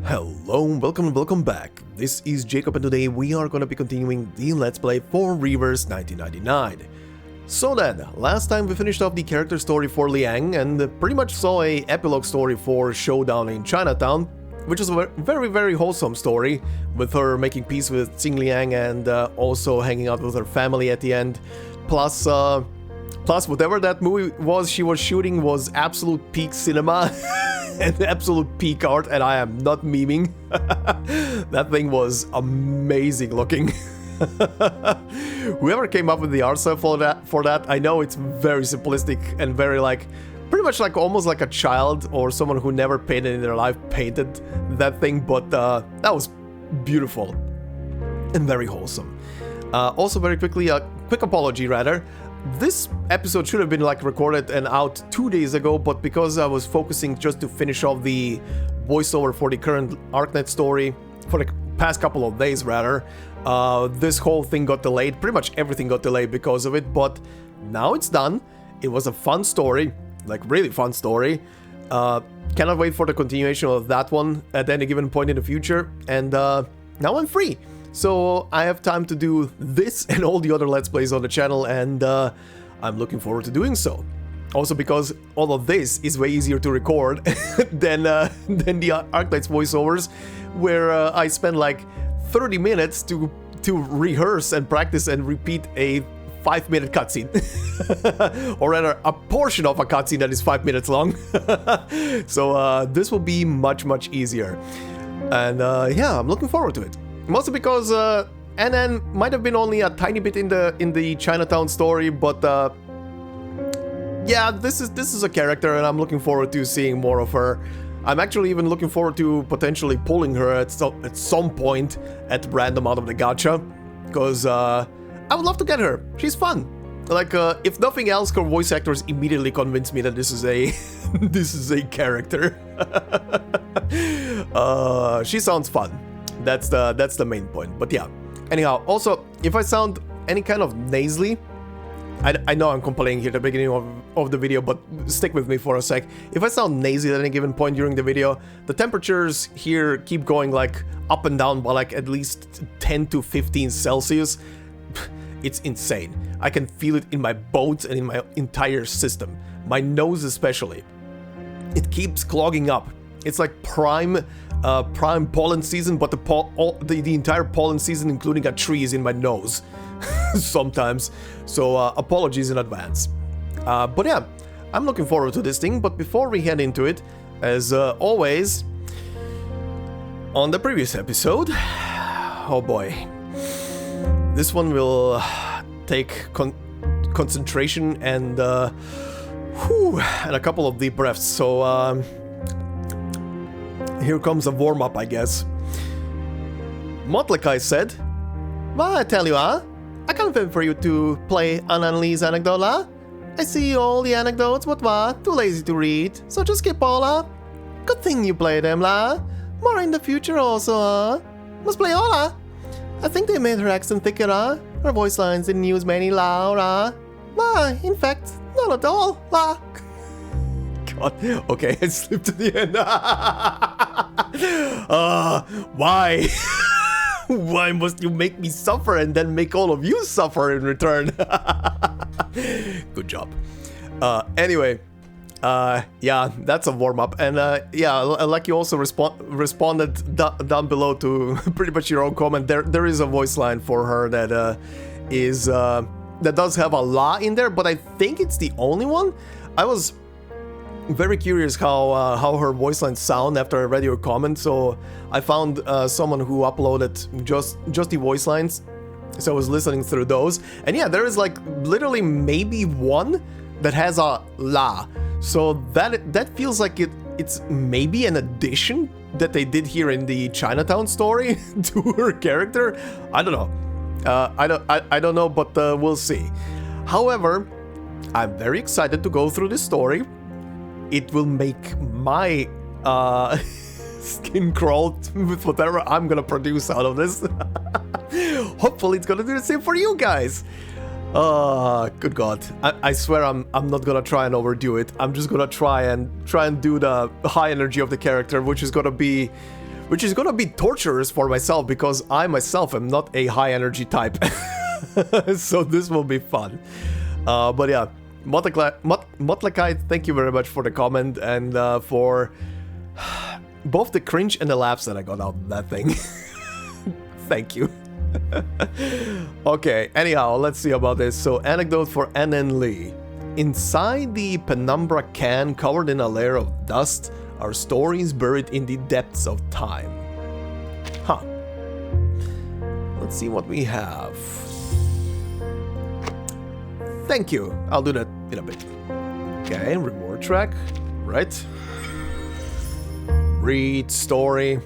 Hello, welcome back. This is Jacob and today we are gonna be continuing the Let's Play for Reverse 1999. So then, last time we finished off the character story for Liang and pretty much saw a epilogue story for Showdown in Chinatown, which is a very wholesome story, with her making peace with Xing Liang and also hanging out with her family at the end. Plus whatever that movie was she was shooting was absolute peak cinema. And absolute peak art, and I am not memeing. That thing was amazing looking. Whoever came up with the art style for that, I know it's very simplistic and very pretty much almost like a child or someone who never painted in their life painted that thing, but that was beautiful and very wholesome. Also, very quickly, a quick apology rather. This episode should have been recorded and out 2 days ago, but because I was focusing just to finish off the voiceover for the current Arcanist story for the past couple of days rather, this whole thing got delayed. Pretty much everything got delayed because of it, but now it's done. It was a fun story, really fun story. Cannot wait for the continuation of that one at any given point in the future, and now I'm free. So I have time to do this and all the other Let's Plays on the channel, and I'm looking forward to doing so. Also because all of this is way easier to record than the Arcanists voiceovers, where I spend 30 minutes to rehearse and practice and repeat a 5-minute cutscene. Or rather, a portion of a cutscene that is 5 minutes long. So this will be much easier. And yeah, I'm looking forward to it. Mostly because Anan might have been only a tiny bit in the Chinatown story, but yeah, this is a character, and I'm looking forward to seeing more of her. I'm actually even looking forward to potentially pulling her at some point at random out of the gacha, because I would love to get her. She's fun. If nothing else, her voice actors immediately convinced me that this is a this is a character. She sounds fun. That's the main point, but yeah. Anyhow, also, if I sound any kind of nasally, I know I'm complaining here at the beginning of the video, but stick with me for a sec. If I sound nasally at any given point during the video, the temperatures here keep going up and down by at least 10 to 15 Celsius. It's insane. I can feel it in my bones and in my entire system. My nose especially. It keeps clogging up. It's like prime pollen season, but the entire pollen season, including a tree, is in my nose sometimes. So apologies in advance. But yeah, I'm looking forward to this thing. But before we head into it, as always, on the previous episode, oh boy, this one will take concentration and a couple of deep breaths. So here comes a warm-up, I guess. Motlekai said, "Well, I tell you, I can't wait for you to play Anan Lee's Anecdote, I see all the anecdotes, but too lazy to read, so just skip all, Good thing you play them, More in the future also, Must play all, I think they made her accent thicker, Her voice lines didn't use many louder, in fact, not at all, God. Okay, I slipped to the end. Why? Why must you make me suffer and then make all of you suffer in return? Good job. Anyway, yeah, that's a warm-up. And yeah, like you also responded down below to pretty much your own comment. There is a voice line for her that that does have a la in there, but I think it's the only one. I was very curious how her voice lines sound after I read your comment, so I found someone who uploaded just the voice lines, so I was listening through those, and yeah, there is literally maybe one that has a la, so that feels like it's maybe an addition that they did here in the Chinatown story to her character. I don't know. I don't know, but we'll see. However, I'm very excited to go through this story. It will make my skin crawl with whatever I'm gonna produce out of this. Hopefully it's gonna do the same for you guys. Good God. I swear I'm not gonna try and overdo it. I'm just gonna try and do the high energy of the character, which is gonna be which is gonna be torturous for myself because I myself am not a high energy type. So this will be fun. But yeah, Motlakite, thank you very much for the comment and for both the cringe and the laughs that I got out of that thing. Thank you. Okay, anyhow, let's see about this. So, Anecdote for N.N. Lee. Inside the penumbra can covered in a layer of dust are stories buried in the depths of time. Huh. Let's see what we have. Thank you. I'll do that in a bit. Okay, reward track. Right. Read story.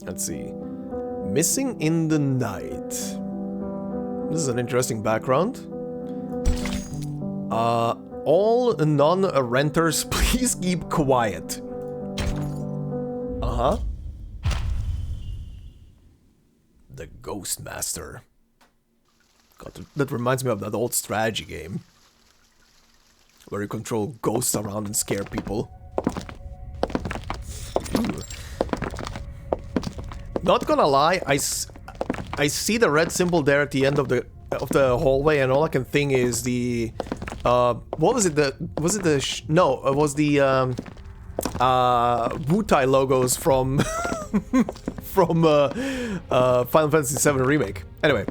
Let's see. Missing in the night. This is an interesting background. All non-renters, please keep quiet. Uh-huh. The Ghost Master. God, that reminds me of that old strategy game. Where you control ghosts around and scare people. Ooh. Not gonna lie, I see the red symbol there at the end of the hallway, and all I can think is the what was it? It was the Wutai logos from from Final Fantasy VII Remake. Anyway,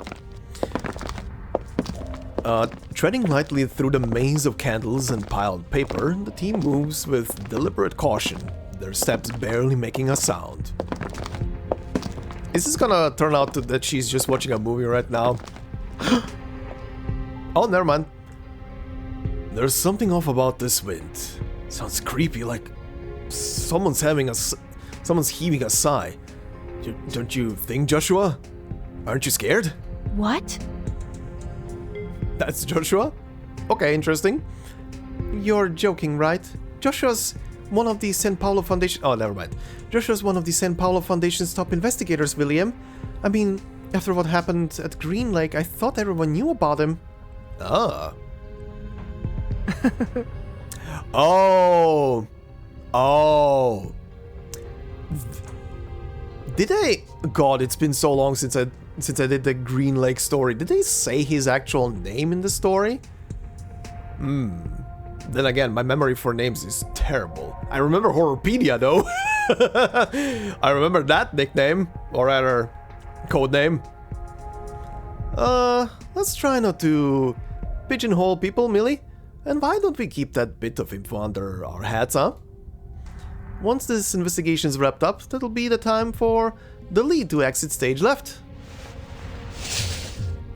treading lightly through the maze of candles and piled paper, the team moves with deliberate caution, their steps barely making a sound. Is this gonna turn out that she's just watching a movie right now? Oh, never mind. There's something off about this wind. Sounds creepy, like someone's heaving a sigh. Don't you think, Joshua? Aren't you scared? What? That's Joshua? Okay, interesting. You're joking, right? Joshua's one of the San Paulo Foundation... Oh, never mind. Joshua's one of the San Paulo Foundation's top investigators, William. I mean, after what happened at Green Lake, I thought everyone knew about him. Ah. Oh. Oh. Did they... God, it's been so long since I did the Green Lake story. Did they say his actual name in the story? Then again, my memory for names is terrible. I remember Horrorpedia though. I remember that nickname, or rather, code name. Let's try not to pigeonhole people, Millie. And why don't we keep that bit of info under our hats, huh? Once this investigation's wrapped up, that'll be the time for the lead to exit stage left.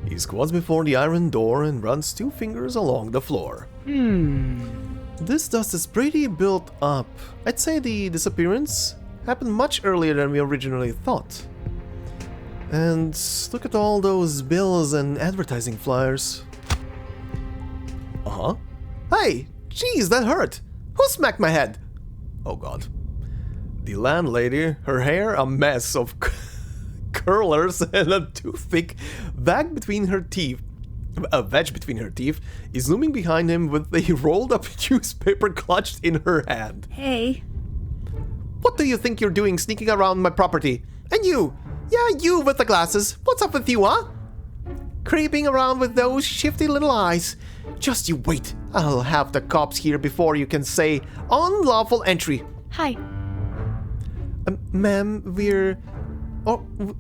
He squats before the iron door and runs 2 fingers along the floor. This dust is pretty built up. I'd say the disappearance happened much earlier than we originally thought. And look at all those bills and advertising flyers. Uh-huh. Hey! Jeez, that hurt! Who smacked my head? Oh god. The landlady, her hair a mess of curlers and a toothpick wedge between her teeth, is looming behind him with a rolled up newspaper clutched in her hand. Hey. What do you think you're doing sneaking around my property? And you! Yeah, you with the glasses. What's up with you, huh? Creeping around with those shifty little eyes. Just you wait. I'll have the cops here before you can say unlawful entry. Hi. Ma'am,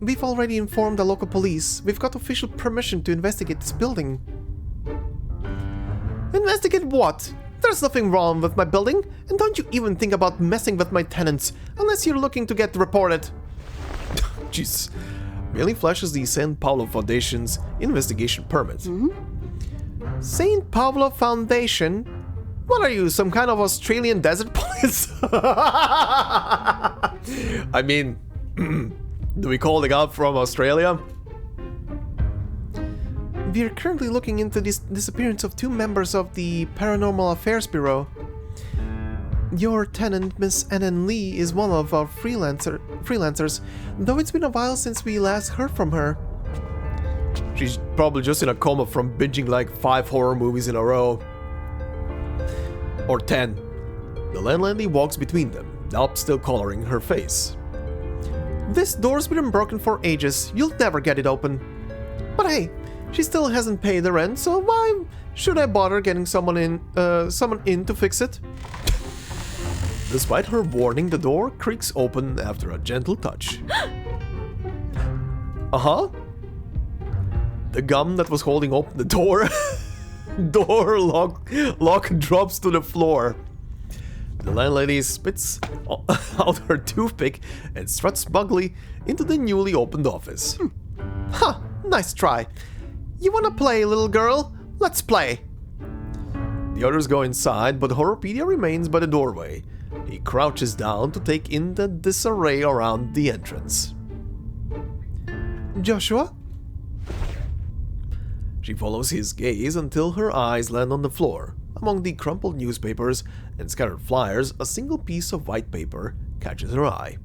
we've already informed the local police. We've got official permission to investigate this building. Investigate what? There's nothing wrong with my building, and don't you even think about messing with my tenants, unless you're looking to get reported. Jeez. Millie flashes the San Paulo Foundation's investigation permit. St. Paulo Foundation? What are you, some kind of Australian desert police? I mean, do we call the guy from Australia? We're currently looking into the disappearance of 2 members of the Paranormal Affairs Bureau. Your tenant, Miss N.N. Lee, is one of our freelancers, though it's been a while since we last heard from her. She's probably just in a coma from binging like 5 horror movies in a row. Or 10. The landlady walks between them, Dopp still coloring her face. This door's been broken for ages. You'll never get it open. But hey, she still hasn't paid the rent, so why should I bother getting someone in to fix it? Despite her warning, the door creaks open after a gentle touch. Uh-huh. The gum that was holding open the door lock drops to the floor. The landlady spits out her toothpick and struts smugly into the newly opened office. Huh, nice try. You wanna play, little girl? Let's play. The others go inside, but Horopedia remains by the doorway. He crouches down to take in the disarray around the entrance. Joshua? She follows his gaze until her eyes land on the floor. Among the crumpled newspapers and scattered flyers, a single piece of white paper catches her eye.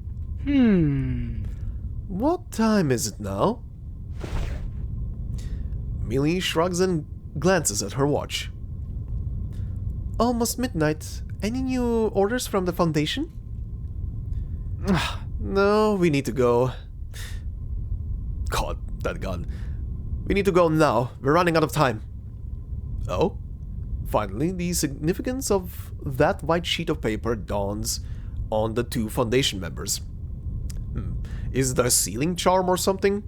What time is it now? Millie shrugs and glances at her watch. Almost midnight. Any new orders from the Foundation? No, we need to go. God, that gun. We need to go now. We're running out of time. Oh? Finally, the significance of that white sheet of paper dawns on the two Foundation members. Is it a sealing charm or something?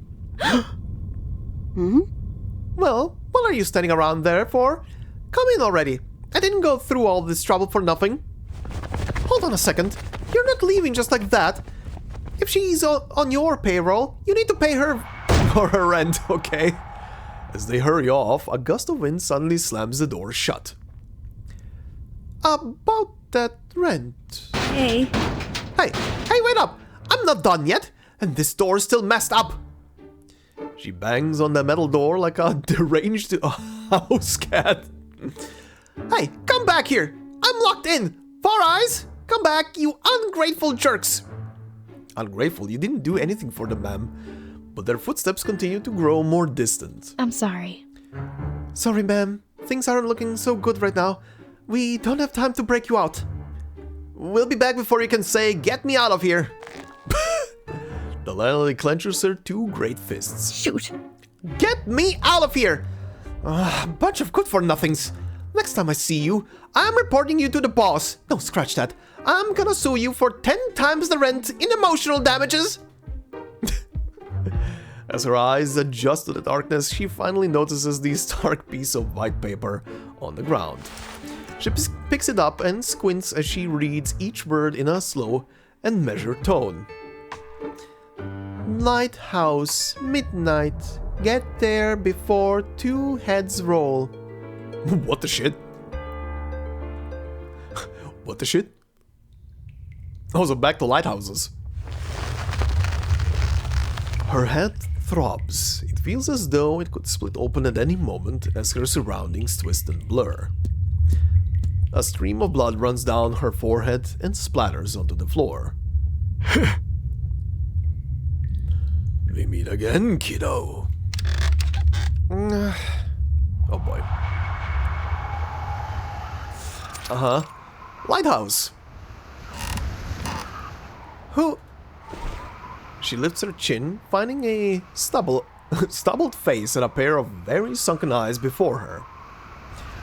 Well, what are you standing around there for? Come in already. I didn't go through all this trouble for nothing. Hold on a second. You're not leaving just like that. If she's on your payroll, you need to pay her for her rent, okay? As they hurry off, a gust of wind suddenly slams the door shut. About that rent. Hey, wait up! I'm not done yet, and this door's still messed up. She bangs on the metal door like a deranged house cat. Hey, come back here! I'm locked in! Four Eyes! Come back, you ungrateful jerks! Ungrateful? You didn't do anything for them, ma'am. But their footsteps continue to grow more distant. I'm sorry. Sorry, ma'am. Things aren't looking so good right now. We don't have time to break you out. We'll be back before you can say, get me out of here. The landlady clenches her two great fists. Shoot. Get me out of here! Bunch of good-for-nothings. Next time I see you, I'm reporting you to the boss. No, scratch that. I'm gonna sue you for 10 times the rent in emotional damages. As her eyes adjust to the darkness, she finally notices the stark piece of white paper on the ground. She picks it up and squints as she reads each word in a slow and measured tone. Lighthouse, midnight. Get there before two heads roll. What the shit? What the shit? Oh, so back to lighthouses. Her head throbs. It feels as though it could split open at any moment as her surroundings twist and blur. A stream of blood runs down her forehead and splatters onto the floor. We meet again, kiddo. Oh boy. Lighthouse. Who? She lifts her chin, finding a stubbled face and a pair of very sunken eyes before her.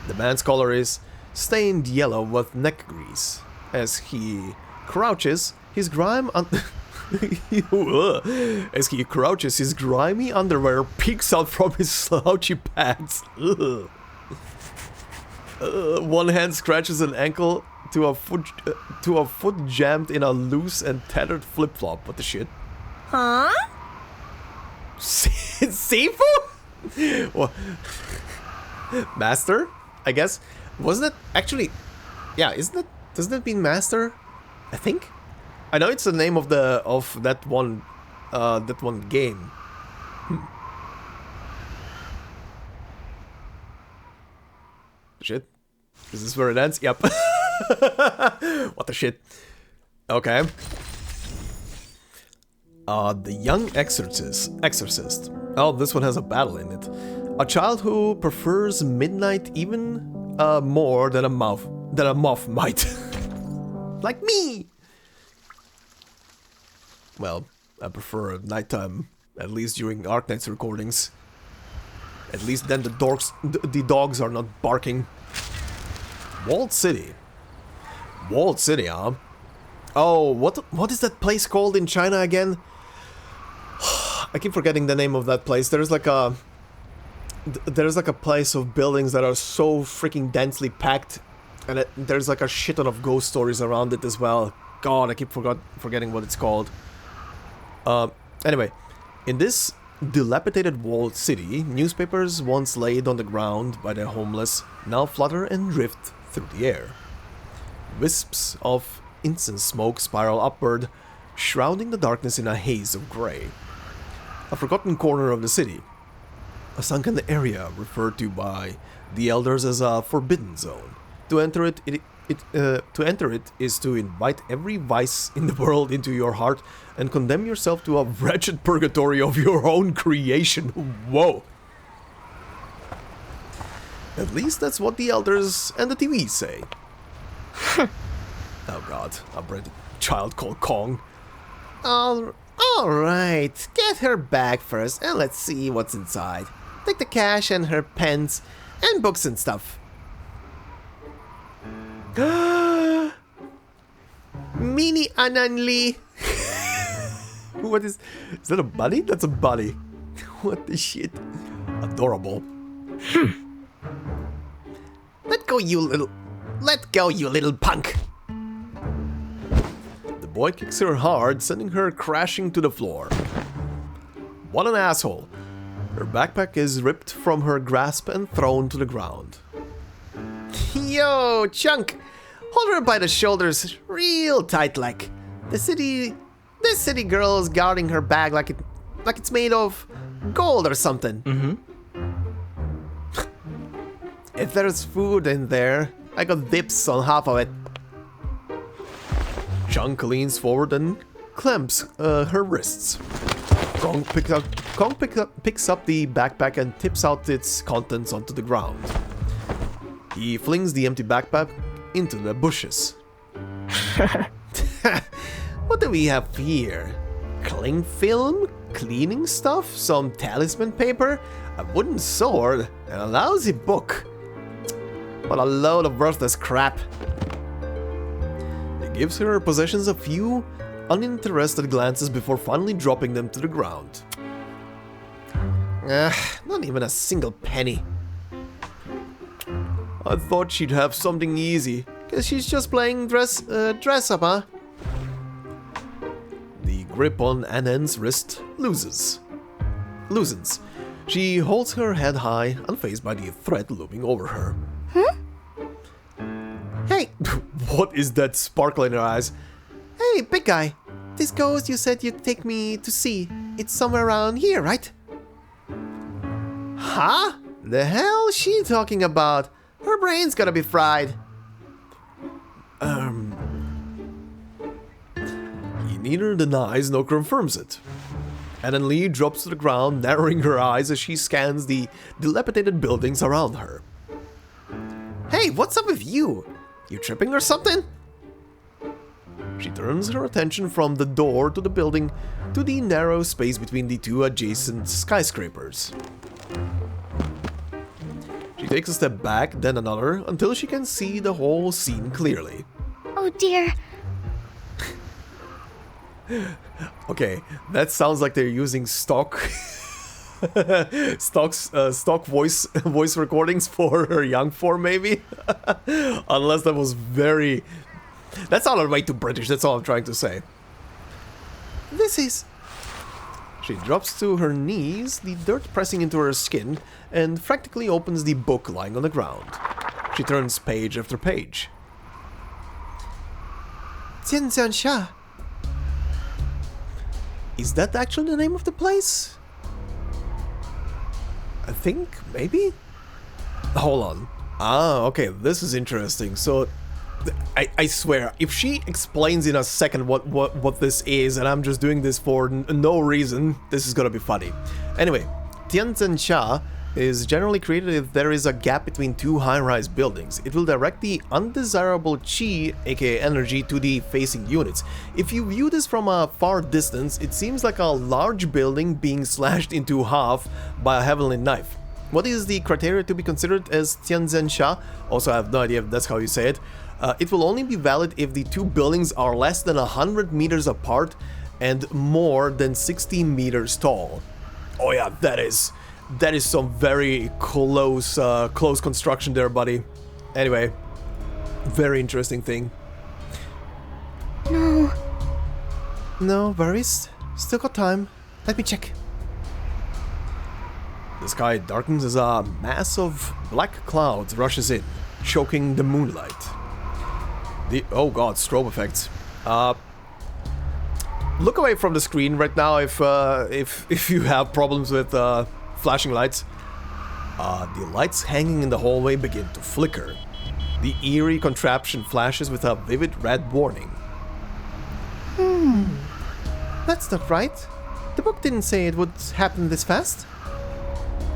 The man's collar is stained yellow with neck grease. As he crouches, his grimy underwear peeks out from his slouchy pants. One hand scratches an ankle to a foot jammed in a loose and tattered flip-flop. What the shit? Huh? Sifu? Well, master, I guess. Wasn't it actually? Yeah, isn't it? Doesn't it mean master? I think. I know it's the name of that one game. Shit. Is this where it ends? Yep. What the shit? Okay. The young exorcist. Oh, this one has a battle in it. A child who prefers midnight even more than a moth might. Like me! Well, I prefer nighttime, at least during Arcanists recordings. At least then the dogs are not barking. Walled City. Walled City, huh? Oh, what is that place called in China again? I keep forgetting the name of that place. There's like a place of buildings that are so freaking densely packed, and there's like a shit ton of ghost stories around it as well. God, I keep forgetting what it's called. Anyway, in this dilapidated walled city, newspapers once laid on the ground by the homeless now flutter and drift through the air. Wisps of incense smoke spiral upward, shrouding the darkness in a haze of grey. A forgotten corner of the city, a sunken area referred to by the elders as a forbidden zone. To enter it is to invite every vice in the world into your heart and condemn yourself to a wretched purgatory of your own creation. Whoa! At least that's what the elders and the TV say. Oh god, a bred child called Kong. Alright, get her bag first and let's see what's inside. Take the cash and her pens and books and stuff. Mini Ananli. What is that a bunny? That's a bunny. What the shit? Adorable. Let go, you little punk. The boy kicks her hard, sending her crashing to the floor. What an asshole. Her backpack is ripped from her grasp and thrown to the ground. Yo, Chunk! Hold her by the shoulders real tight like. This city girl is guarding her bag like it's made of gold or something. If there's food in there, I got dips on half of it. Chunk leans forward and clamps her wrists. Kong picks up the backpack and tips out its contents onto the ground. He flings the empty backpack into the bushes. What do we have here? Cling film? Cleaning stuff? Some talisman paper? A wooden sword? And a lousy book? What a load of worthless crap. He gives her possessions a few uninterested glances before finally dropping them to the ground. Not even a single penny. I thought she'd have something easy. Guess she's just playing dress up, huh? The grip on Annen's wrist loosens. She holds her head high, unfazed by the threat looming over her. Hey! What is that sparkle in her eyes? Hey, big guy. This ghost you said you'd take me to see. It's somewhere around here, right? Huh? The hell is she talking about? Her brain's gotta be fried. He neither denies nor confirms it. Annen Lee drops to the ground, narrowing her eyes as she scans the dilapidated buildings around her. Hey, what's up with you? You tripping or something? She turns her attention from the door to the building to the narrow space between the two adjacent skyscrapers. She takes a step back, then another, until she can see the whole scene clearly. Oh dear. Okay, that sounds like they're using stock voice recordings for her young form, maybe. Unless that was very... That sounded way too British, that's all I'm trying to say. This is... She drops to her knees, the dirt pressing into her skin, and frantically opens the book lying on the ground. She turns page after page. Tianjiansha. Is that actually the name of the place? I think, maybe? Hold on. Ah, okay, this is interesting. So, I swear, if she explains in a second what this is, and I'm just doing this for no reason, this is gonna be funny. Anyway, Tianziansha is generally created if there is a gap between two high-rise buildings. It will direct the undesirable chi, aka energy, to the facing units. If you view this from a far distance, it seems like a large building being slashed into half by a heavenly knife. What is the criteria to be considered as Tianzhensha? Also, I have no idea if that's how you say it. It will only be valid if the two buildings are less than 100 meters apart and more than 16 meters tall. Oh yeah, that is some very close construction there, buddy. Anyway, very interesting thing. No worries. Still got time. Let me check. The sky darkens as a mass of black clouds rushes in, choking the moonlight. Oh god, strobe effects. Look away from the screen right now if you have problems with flashing lights. The lights hanging in the hallway begin to flicker. The eerie contraption flashes with a vivid red warning. That's not right. The book didn't say it would happen this fast.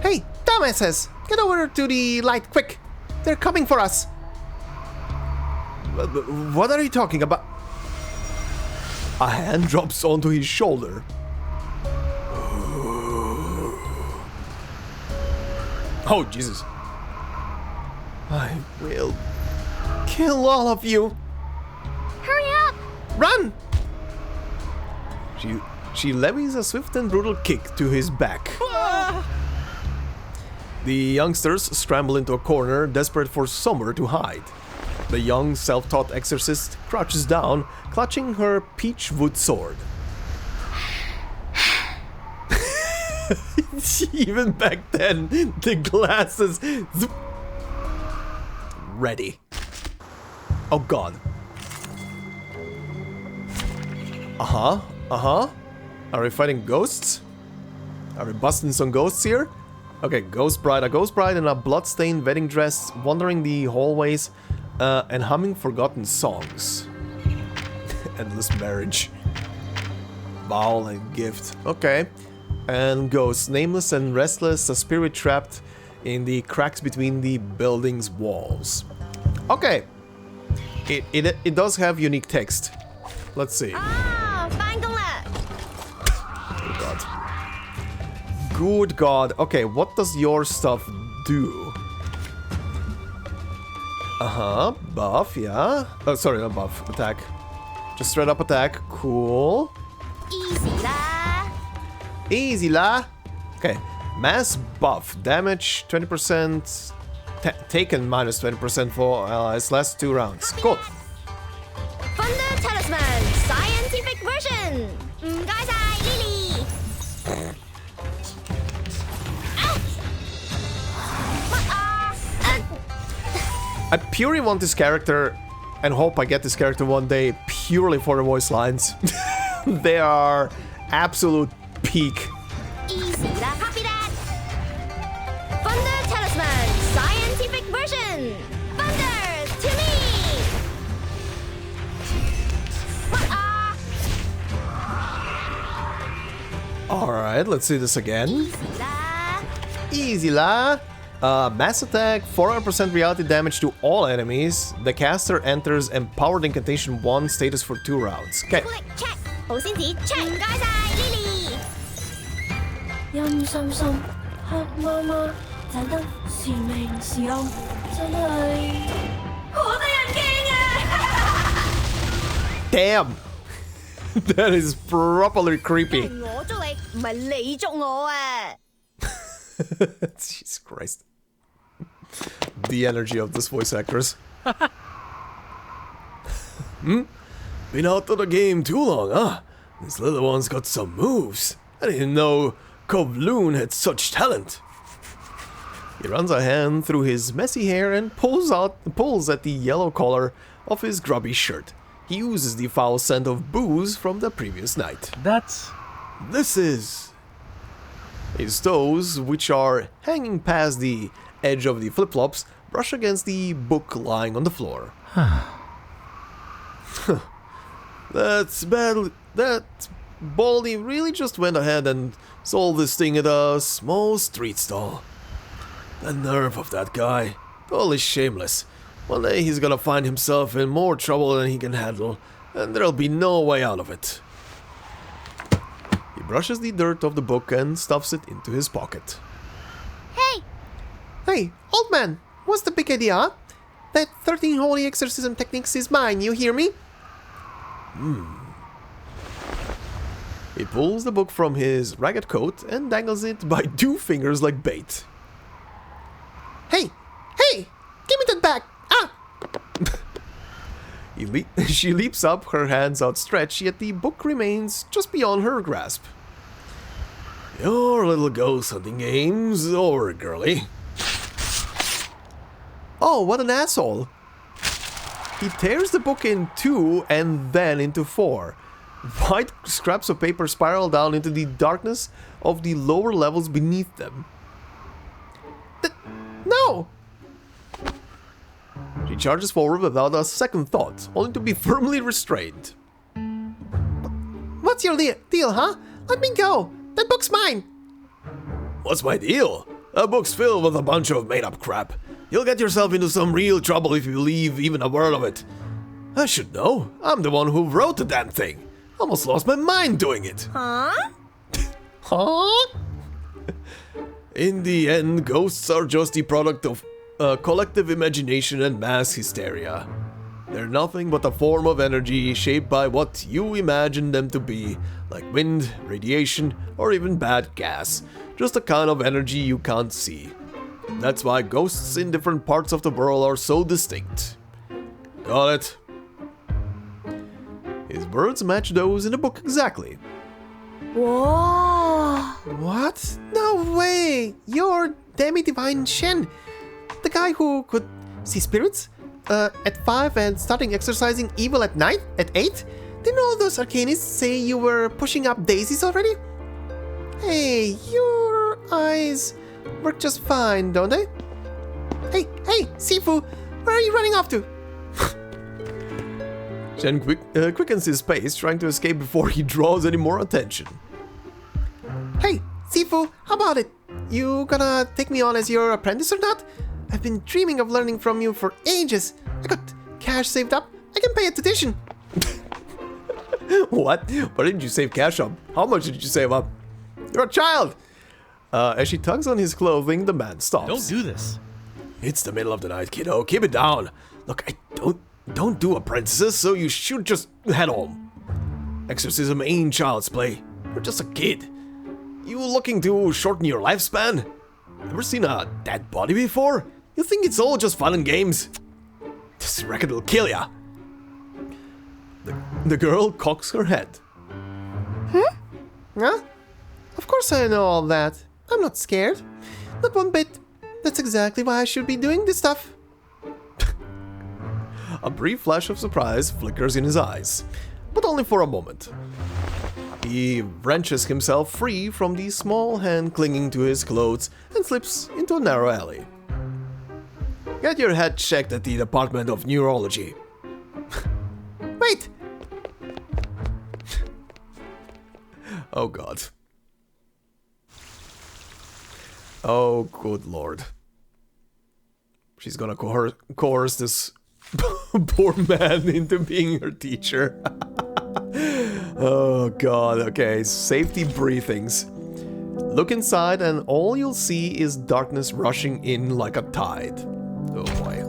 Hey, dumbasses! Get over to the light, quick! They're coming for us! What are you talking about? A hand drops onto his shoulder. Oh, Jesus. I will kill all of you. Hurry up! Run! She levies a swift and brutal kick to his back. The youngsters scramble into a corner, desperate for somewhere to hide. The young, self-taught exorcist crouches down, clutching her peach wood sword. Even back then, the glasses... Ready. Oh god. Are we fighting ghosts? Are we busting some ghosts here? Okay, a ghost bride in a blood-stained wedding dress, wandering the hallways and humming forgotten songs. Endless marriage. Vow and gift. Okay. And ghost, nameless and restless, a spirit trapped in the cracks between the building's walls. Okay. It does have unique text. Let's see. Good god. Okay, what does your stuff do? Buff, yeah. Oh, sorry, not buff. Attack. Just straight up attack. Cool. Easy la. Okay. Mass buff. Damage 20%. Taken minus 20% for allies. Last 2 rounds. Cool. Thunder Talisman Scientific Version. Lily. I purely want this character and hope I get this character one day purely for the voice lines. They are absolute peak. Easy, copy that. Thunder Talisman Scientific Version. Thunder to me. Alright, let's see this again. Easy la. Mass attack, 400% reality damage to all enemies. The caster enters Empowered Incantation 1 status for 2 rounds. Okay. Check. 好先至 check。唔該晒 Lily。陰森森，黑麻麻，盞燈時明時暗，真係好得人驚啊 Damn! That is properly creepy. 我捉你，唔係你捉我啊！ Jesus Christ. The energy of this voice actress. Been out of the game too long, huh? This little one's got some moves. I didn't know Kowloon had such talent. He runs a hand through his messy hair and pulls at the yellow collar of his grubby shirt. He uses the foul scent of booze from the previous night. This is... His toes, which are hanging past the edge of the flip-flops, brush against the book lying on the floor. That Baldy really just went ahead and sold this thing at a small street stall. The nerve of that guy. Totally shameless. One day he's gonna find himself in more trouble than he can handle, and there'll be no way out of it. He brushes the dirt off the book and stuffs it into his pocket. Hey! Hey, old man, what's the big idea, huh? That 13 holy exorcism techniques is mine, you hear me? He pulls the book from his ragged coat and dangles it by 2 fingers like bait. Hey! Hey! Give me that back! Ah! She leaps up, her hands outstretched, yet the book remains just beyond her grasp. Your little ghost hunting game's over, girlie. Oh, what an asshole! He tears the book in 2 and then into 4. White scraps of paper spiral down into the darkness of the lower levels beneath them. No! She charges forward without a second thought, only to be firmly restrained. What's your deal, huh? Let me go! That book's mine! What's my deal? That book's filled with a bunch of made-up crap. You'll get yourself into some real trouble if you believe even a word of it. I should know. I'm the one who wrote the damn thing. Almost lost my mind doing it. Huh? Huh? In the end, ghosts are just the product of collective imagination and mass hysteria. They're nothing but a form of energy shaped by what you imagine them to be, like wind, radiation, or even bad gas. Just a kind of energy you can't see. That's why ghosts in different parts of the world are so distinct. Got it? His words match those in the book exactly. Whoa! What? No way! You're Defying Shen, the guy who could see spirits at 5 and starting exercising evil at night at 8? Didn't all those Arcanists say you were pushing up daisies already? Hey, your eyes work just fine, don't they? Hey, Sifu, where are you running off to? Shen quickens his pace, trying to escape before he draws any more attention. Hey, Sifu, how about it? You gonna take me on as your apprentice or not? I've been dreaming of learning from you for ages. I got cash saved up. I can pay a tuition. What? Where did you save cash up? How much did you save up? You're a child! As she tugs on his clothing, the man stops. Don't do this. It's the middle of the night, kiddo. Keep it down. Look, I don't do apprentices, so you should just head home. Exorcism ain't child's play. You're just a kid. You looking to shorten your lifespan? Ever seen a dead body before? You think it's all just fun and games? This racket will kill ya. The girl cocks her head. Huh? Of course I know all that. I'm not scared. Not one bit. That's exactly why I should be doing this stuff. A brief flash of surprise flickers in his eyes, but only for a moment. He wrenches himself free from the small hand clinging to his clothes and slips into a narrow alley. Get your head checked at the Department of Neurology. Wait! Oh god. Oh good lord. She's gonna coerce this poor man into being her teacher. Oh god, okay, safety briefings. Look inside and all you'll see is darkness rushing in like a tide. Oh boy.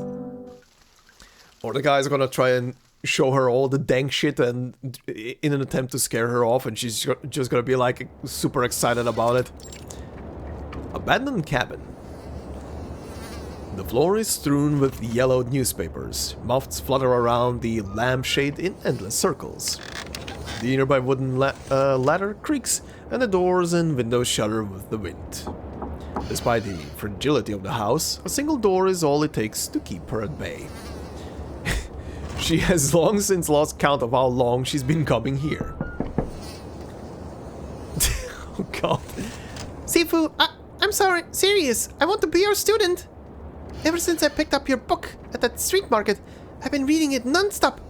Or the guy's gonna try and show her all the dank shit and in an attempt to scare her off, and she's just gonna be like super excited about it. Abandoned cabin. The floor is strewn with yellowed newspapers. Moths flutter around the lampshade in endless circles. The nearby wooden ladder creaks, and the doors and windows shudder with the wind. Despite the fragility of the house, a single door is all it takes to keep her at bay. She has long since lost count of how long she's been coming here. Oh god. Sifu, I'm sorry, serious. I want to be your student. Ever since I picked up your book at that street market, I've been reading it non-stop.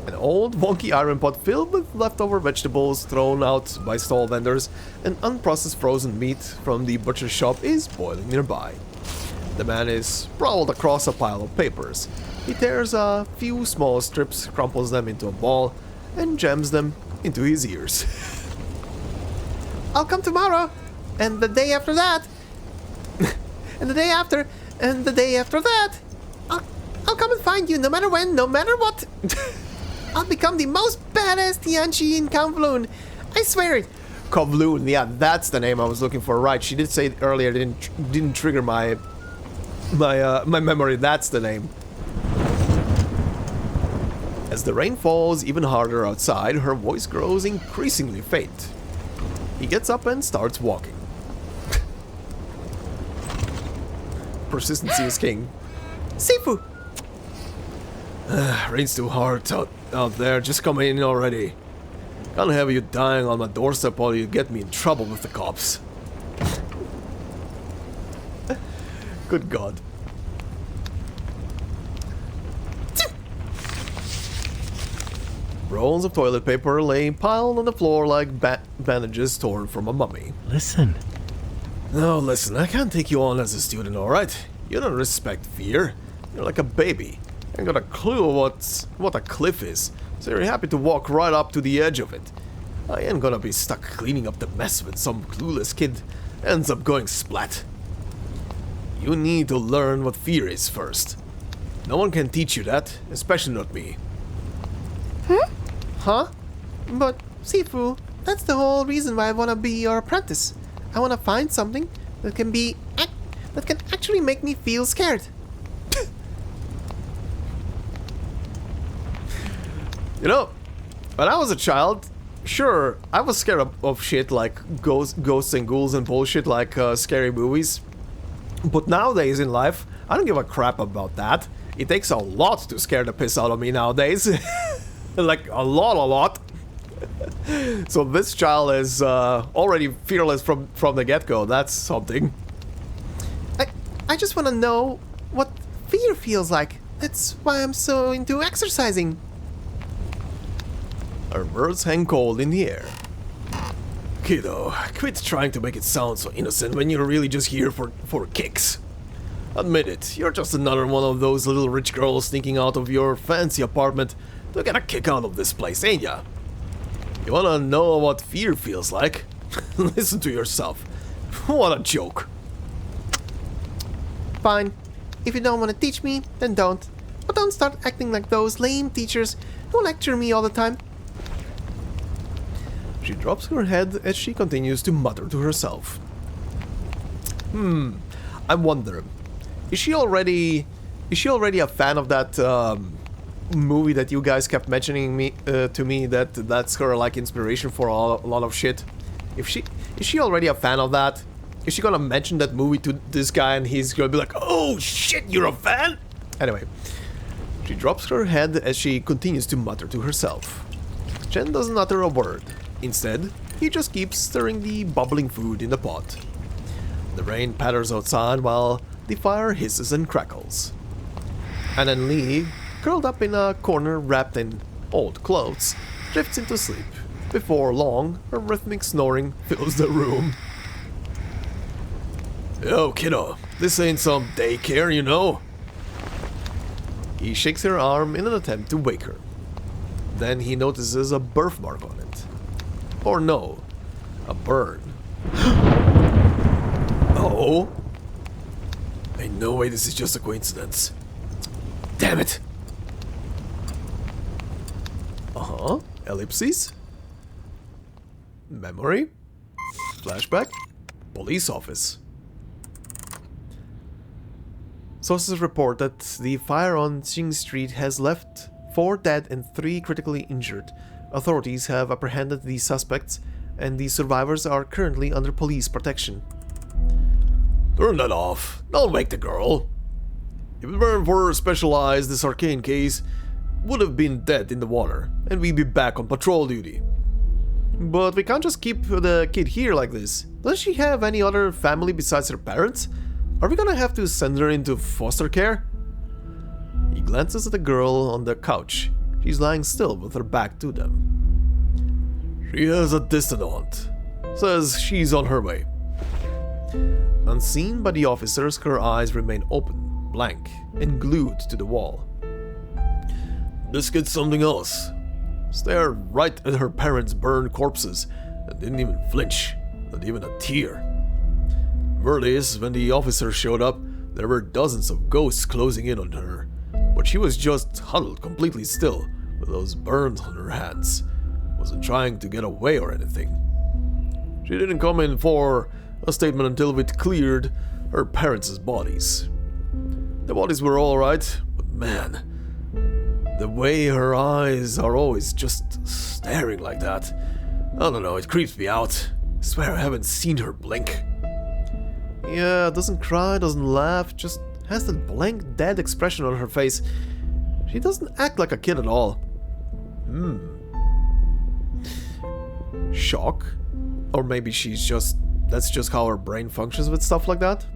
An old wonky iron pot filled with leftover vegetables thrown out by stall vendors and unprocessed frozen meat from the butcher shop is boiling nearby. The man is sprawled across a pile of papers. He tears a few small strips, crumples them into a ball, and jams them into his ears. I'll come tomorrow, and the day after that, and the day after, and the day after that. I'll come and find you no matter when, no matter what. I'll become the most badass Tianchi in Kowloon. I swear it. Kowloon, yeah, that's the name I was looking for. Right, she did say it earlier. Didn't trigger my memory. That's the name. As the rain falls even harder outside, her voice grows increasingly faint. He gets up and starts walking. Persistency is king. Sifu! Rain's too hard out there. Just come in already. Can't have you dying on my doorstep while you get me in trouble with the cops. Good God. Rolls of toilet paper lay piled on the floor like bandages torn from a mummy. Listen. No, listen, I can't take you on as a student, alright? You don't respect fear. You're like a baby. You ain't got a clue what a cliff is, so you're happy to walk right up to the edge of it. I ain't gonna be stuck cleaning up the mess when some clueless kid ends up going splat. You need to learn what fear is first. No one can teach you that, especially not me. Huh? But, Sifu, that's the whole reason why I wanna be your apprentice. I wanna find something that can actually make me feel scared. You know, when I was a child, sure, I was scared of shit like ghosts and ghouls and bullshit like scary movies. But nowadays in life, I don't give a crap about that. It takes a lot to scare the piss out of me nowadays. Like, a lot. So this child is already fearless from the get-go. That's something. I just want to know what fear feels like. That's why I'm so into exercising. Our words hang cold in the air. Kiddo, quit trying to make it sound so innocent when you're really just here for kicks. Admit it, you're just another one of those little rich girls sneaking out of your fancy apartment to get a kick out of this place, ain't ya? You wanna know what fear feels like? Listen to yourself. What a joke. Fine. If you don't want to teach me, then don't. But don't start acting like those lame teachers who lecture me all the time. She drops her head as she continues to mutter to herself. I wonder, is she already a fan of that movie that you guys kept mentioning to me that's her like inspiration for a lot of shit? Is she already a fan of that? Is she gonna mention that movie to this guy and he's gonna be like, oh shit, you're a fan? Anyway, she drops her head as she continues to mutter to herself. Chen doesn't utter a word. Instead, he just keeps stirring the bubbling food in the pot. The rain patters outside while the fire hisses and crackles. And then Lee, curled up in a corner wrapped in old clothes, drifts into sleep. Before long, her rhythmic snoring fills the room. Yo, kiddo, this ain't some daycare, you know? He shakes her arm in an attempt to wake her. Then he notices a birthmark on it. Or no, a burn. Oh? Ain't no way this is just a coincidence. Damn it! Uh-huh. Ellipses. Memory. Flashback. Police office. Sources report that the fire on Qing Street has left 4 dead and 3 critically injured. Authorities have apprehended the suspects, and the survivors are currently under police protection. Turn that off. Don't wake the girl. If it weren't for Specialized, this arcane case would have been dead in the water, and we'd be back on patrol duty. But we can't just keep the kid here like this. Does she have any other family besides her parents? Are we gonna have to send her into foster care? He glances at the girl on the couch, she's lying still with her back to them. She has a distant aunt. Says she's on her way. Unseen by the officers, her eyes remain open, blank, and glued to the wall. This kid's something else. Stared right at her parents' burned corpses and didn't even flinch, not even a tear. Vertis, when the officers showed up, there were dozens of ghosts closing in on her, but she was just huddled completely still with those burns on her hands. Wasn't trying to get away or anything. She didn't come in for a statement until we'd cleared her parents' bodies. The bodies were alright, but man, the way her eyes are always just staring like that, I don't know, it creeps me out. I swear I haven't seen her blink. Yeah, doesn't cry, doesn't laugh, just has that blank, dead expression on her face. She doesn't act like a kid at all. Shock? Or maybe that's just how her brain functions with stuff like that?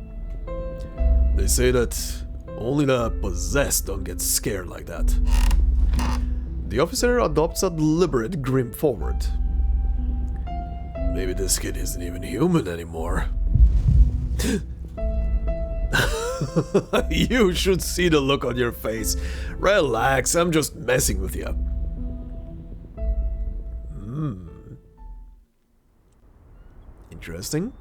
They say that only the possessed don't get scared like that. The officer adopts a deliberate grim forward. Maybe this kid isn't even human anymore. You should see the look on your face. Relax, I'm just messing with you. Interesting.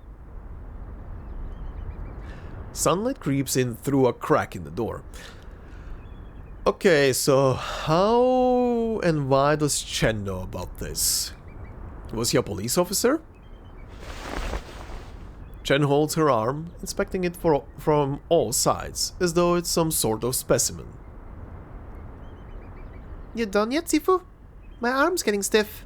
Sunlight creeps in through a crack in the door. Okay, so how and why does Chen know about this? Was he a police officer? Chen holds her arm, inspecting it from all sides, as though it's some sort of specimen. You done yet, Sifu? My arm's getting stiff.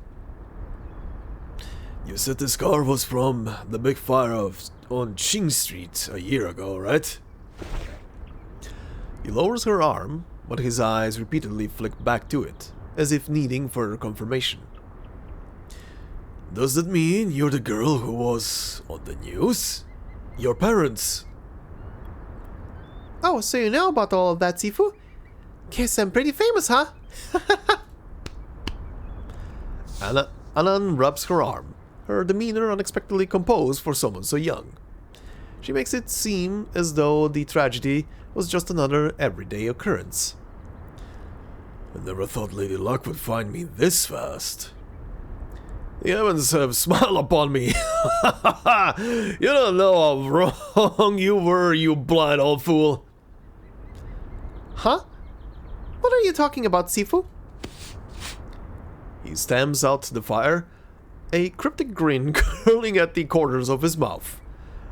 You said this car was from the big fire on Qing Street a year ago, right? He lowers her arm, but his eyes repeatedly flick back to it, as if needing further confirmation. Does that mean you're the girl who was on the news? Your parents? Oh, so you know about all of that, Sifu? Guess I'm pretty famous, huh? Anan rubs her arm, her demeanor unexpectedly composed for someone so young. She makes it seem as though the tragedy was just another everyday occurrence. I never thought Lady Luck would find me this fast. The heavens have smiled upon me. You don't know how wrong you were, you blind old fool. Huh? What are you talking about, Sifu? He stamps out the fire, a cryptic grin curling at the corners of his mouth.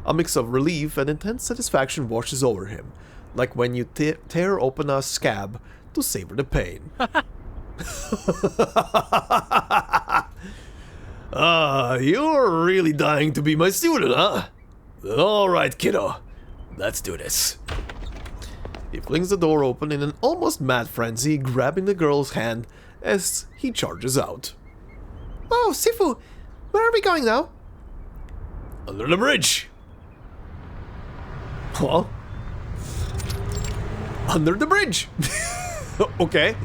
A mix of relief and intense satisfaction washes over him, like when you tear open a scab to savor the pain. You're really dying to be my student, huh? Alright, kiddo. Let's do this. He flings the door open in an almost mad frenzy, grabbing the girl's hand as he charges out. Oh, Sifu! Where are we going now? Under the bridge! Huh? Under the bridge! Okay.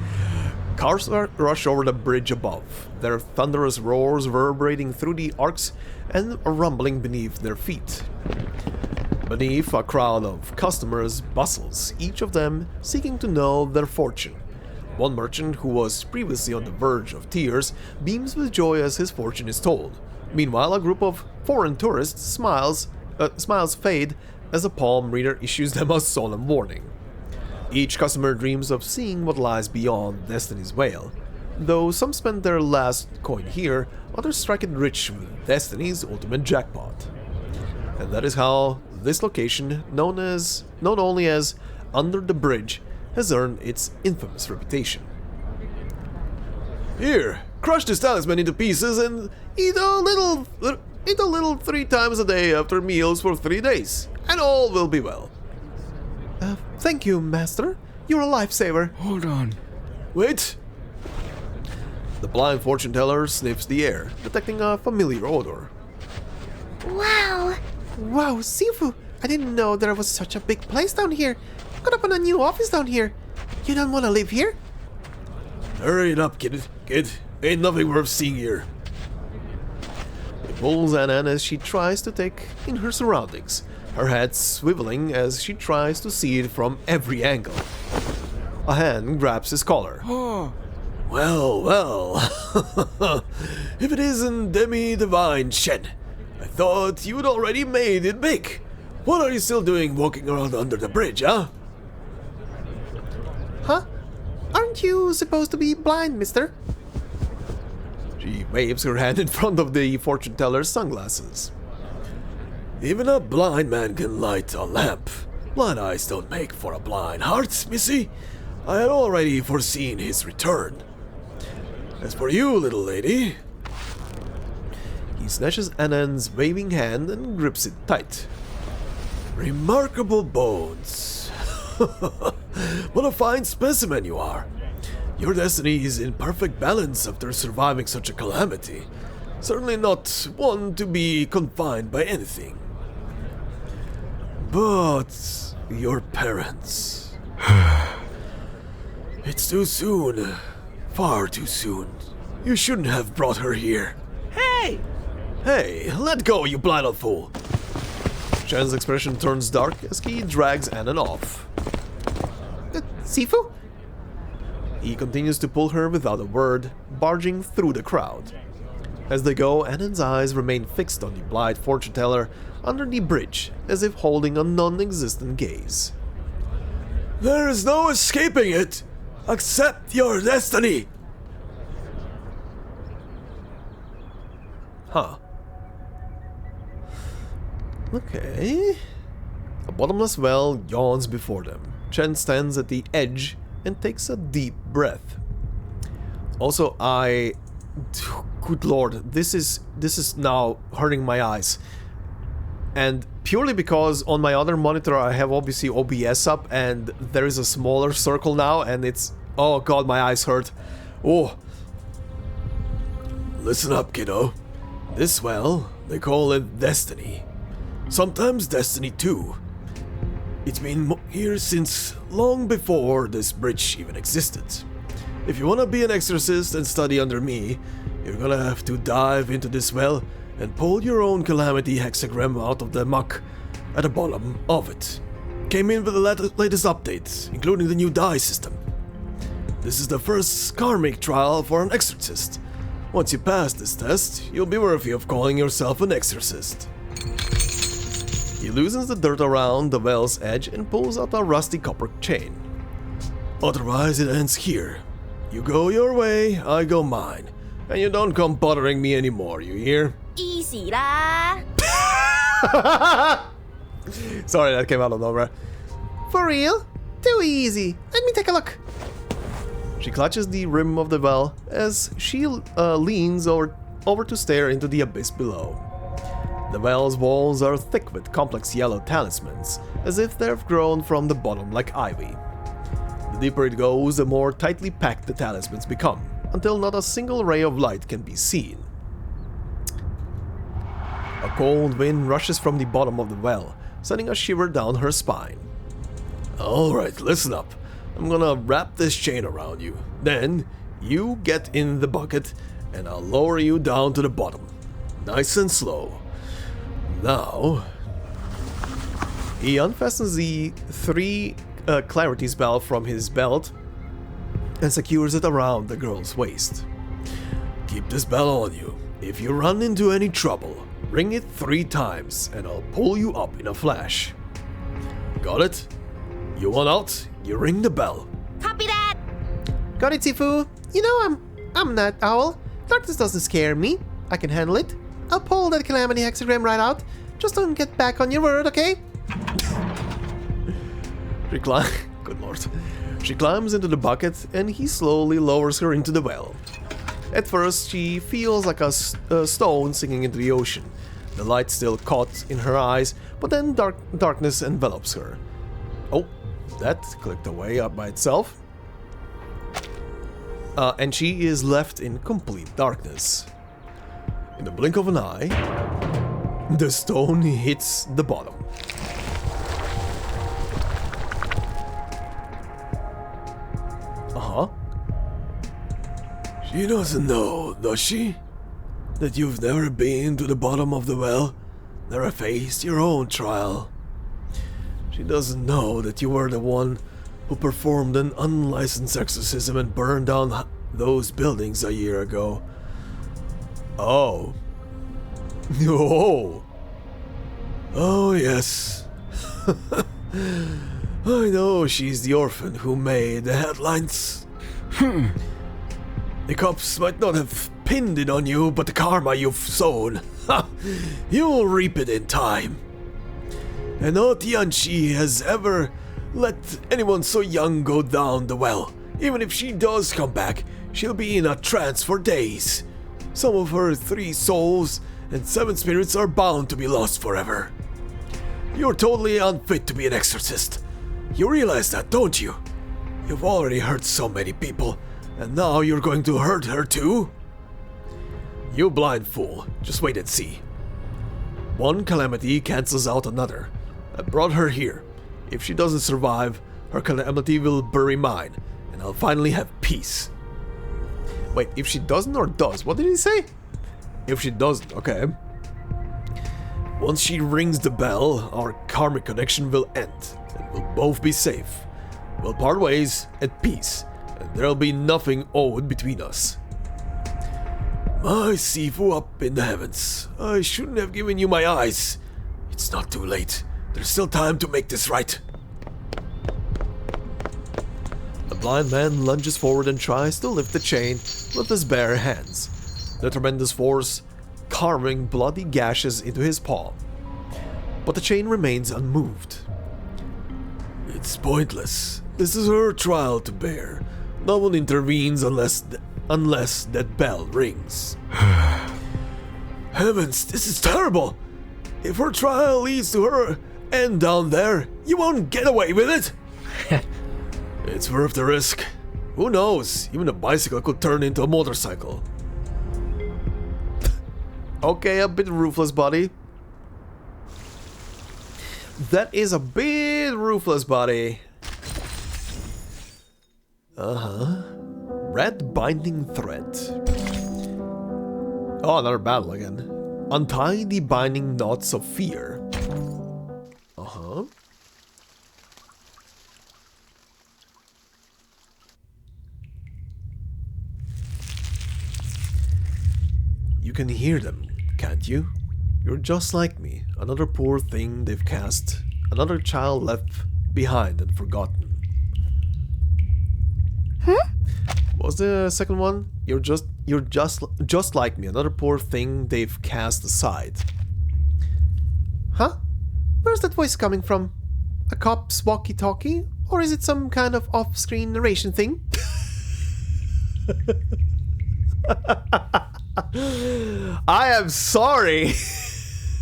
Cars rush over the bridge above, their thunderous roars reverberating through the arcs and rumbling beneath their feet. Beneath, a crowd of customers bustles, each of them seeking to know their fortune. One merchant, who was previously on the verge of tears, beams with joy as his fortune is told. Meanwhile, a group of foreign tourists smiles fade as a palm reader issues them a solemn warning. Each customer dreams of seeing what lies beyond Destiny's Veil. Though some spend their last coin here, others strike it rich with Destiny's ultimate jackpot. And that is how this location, known only as Under the Bridge, has earned its infamous reputation. Here, crush this talisman into pieces and eat a little 3 times a day after meals for 3 days, and all will be well. Thank you, Master. You're a lifesaver. Hold on. Wait. The blind fortune teller sniffs the air, detecting a familiar odor. Wow. Wow, Sifu! I didn't know there was such a big place down here. Could open a new office down here. You don't want to live here? Hurry it up, kid. Ain't nothing worth seeing here. He pulls Anan as she tries to take in her surroundings, her head swiveling as she tries to see it from every angle. A hand grabs his collar. Well. If it isn't Demi-Divine Shen, I thought you'd already made it big. What are you still doing walking around under the bridge, huh? Huh? Aren't you supposed to be blind, mister? She waves her hand in front of the fortune teller's sunglasses. Even a blind man can light a lamp. Blind eyes don't make for a blind heart, missy. I had already foreseen his return. As for you, little lady... He snatches Anan's waving hand and grips it tight. Remarkable bones. What a fine specimen you are. Your destiny is in perfect balance after surviving such a calamity. Certainly not one to be confined by anything. But your parents... It's too soon. Far too soon. You shouldn't have brought her here. Hey! Hey, let go, you blind old fool. Shen's expression turns dark as he drags Anan off. Sifu? He continues to pull her without a word, barging through the crowd. As they go, Anan's eyes remain fixed on the blind fortune teller under the bridge, as if holding a non-existent gaze. There is no escaping it! Accept your destiny! Huh. Okay. A bottomless well yawns before them. Chen stands at the edge and takes a deep breath. Also, good lord, this is now hurting my eyes. And purely because on my other monitor I have obviously OBS up and there is a smaller circle now and it's... Oh god, my eyes hurt. Oh. Listen up, kiddo. This well, they call it destiny. Sometimes destiny too. It's been here since long before this bridge even existed. If you wanna be an exorcist and study under me, you're gonna have to dive into this well and pull your own calamity hexagram out of the muck at the bottom of it. Came in with the latest update, including the new die system. This is the first karmic trial for an exorcist. Once you pass this test, you'll be worthy of calling yourself an exorcist. He loosens the dirt around the well's edge and pulls out a rusty copper chain. Otherwise it ends here. You go your way, I go mine. And you don't come bothering me anymore, you hear? Easy lah. Sorry, that came out of nowhere. For real? Too easy. Let me take a look. She clutches the rim of the well as she leans over to stare into the abyss below. The well's walls are thick with complex yellow talismans, as if they've grown from the bottom like ivy. The deeper it goes, the more tightly packed the talismans become, until not a single ray of light can be seen. A cold wind rushes from the bottom of the well, sending a shiver down her spine. Alright, listen up. I'm gonna wrap this chain around you. Then, you get in the bucket, and I'll lower you down to the bottom. Nice and slow. Now... He unfastens the 3 clarity spell from his belt and secures it around the girl's waist. Keep this bell on you. If you run into any trouble, ring it 3 times, and I'll pull you up in a flash. Got it? You want out? You ring the bell. Copy that. Got it, Sifu. You know I'm not owl. Darkness doesn't scare me. I can handle it. I'll pull that calamity hexagram right out. Just don't get back on your word, okay? Good lord. She climbs into the bucket and he slowly lowers her into the well. At first, she feels like a stone sinking into the ocean. The light still caught in her eyes, but then darkness envelops her. Oh, that clicked away up by itself. And she is left in complete darkness. In the blink of an eye, the stone hits the bottom. She doesn't know, does she? That you've never been to the bottom of the well, never faced your own trial. She doesn't know that you were the one who performed an unlicensed exorcism and burned down those buildings a year ago. Oh. Oh. Oh, yes. I know she's the orphan who made the headlines. The cops might not have pinned it on you, but the karma you've sown, you'll reap it in time. And no Tianchi has ever let anyone so young go down the well. Even if she does come back, she'll be in a trance for days. Some of her 3 souls and 7 spirits are bound to be lost forever. You're totally unfit to be an exorcist. You realize that, don't you? You've already hurt so many people, and now you're going to hurt her too? You blind fool, just wait and see. One calamity cancels out another. I brought her here. If she doesn't survive, her calamity will bury mine, and I'll finally have peace. Wait, if she doesn't or does? What did he say? If she doesn't, okay. Once she rings the bell, our karmic connection will end, and we'll both be safe. We'll part ways at peace, and there'll be nothing owed between us. My Sifu up in the heavens, I shouldn't have given you my eyes. It's not too late. There's still time to make this right. The blind man lunges forward and tries to lift the chain with his bare hands. The tremendous force carving bloody gashes into his paw. But the chain remains unmoved. It's pointless. This is her trial to bear. No one intervenes unless that bell rings. Heavens, this is terrible! If her trial leads to her end down there, you won't get away with it! It's worth the risk. Who knows? Even a bicycle could turn into a motorcycle. Okay, a bit ruthless, buddy. That is a bit ruthless, buddy. Red binding thread. Oh, another battle again. Untie the binding knots of fear. You can hear them, can't you? You're just like me, another poor thing they've cast, another child left behind and forgotten. What was the second one? You're just like me, another poor thing they've cast aside. Huh? Where's that voice coming from? A cop's walkie-talkie? Or is it some kind of off-screen narration thing? I am sorry.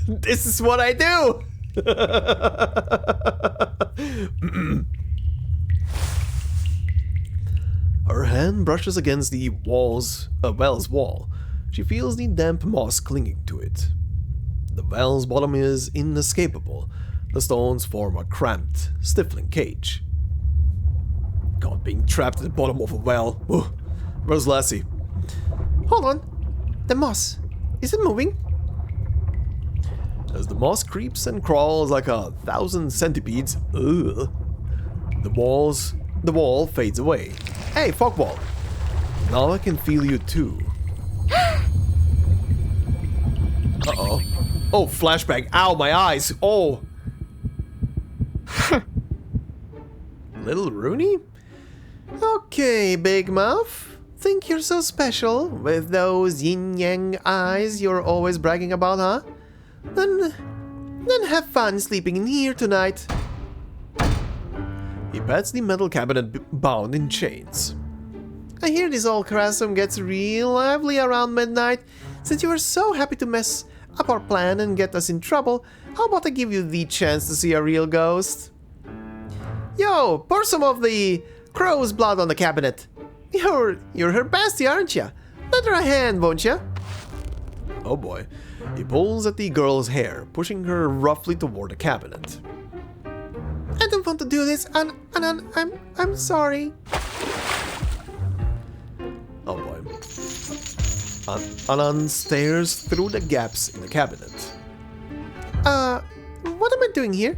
This is what I do. Her hand brushes against the well's wall. She feels the damp moss clinging to it. The well's bottom is inescapable. The stones form a cramped, stifling cage. God, being trapped at the bottom of a well. Ugh. Where's Lassie? Hold on. The moss. Is it moving? As the moss creeps and crawls like 1,000 centipedes, ugh, the wall fades away. Hey, fog wall. Now I can feel you too. Uh-oh. Oh, flashback. Ow, my eyes. Oh. Little Rooney? Okay, Big Mouth. Think you're so special with those yin-yang eyes you're always bragging about, huh? Then have fun sleeping in here tonight. He pats the metal cabinet bound in chains. I hear this old crasum gets real lively around midnight. Since you were so happy to mess up our plan and get us in trouble, how about I give you the chance to see a real ghost? Yo, pour some of the crow's blood on the cabinet. You're her bestie, aren't ya? Let her a hand, won't ya? Oh boy. He pulls at the girl's hair, pushing her roughly toward the cabinet. I don't want to do this, and I'm sorry. Oh boy. Anan stares through the gaps in the cabinet. What am I doing here?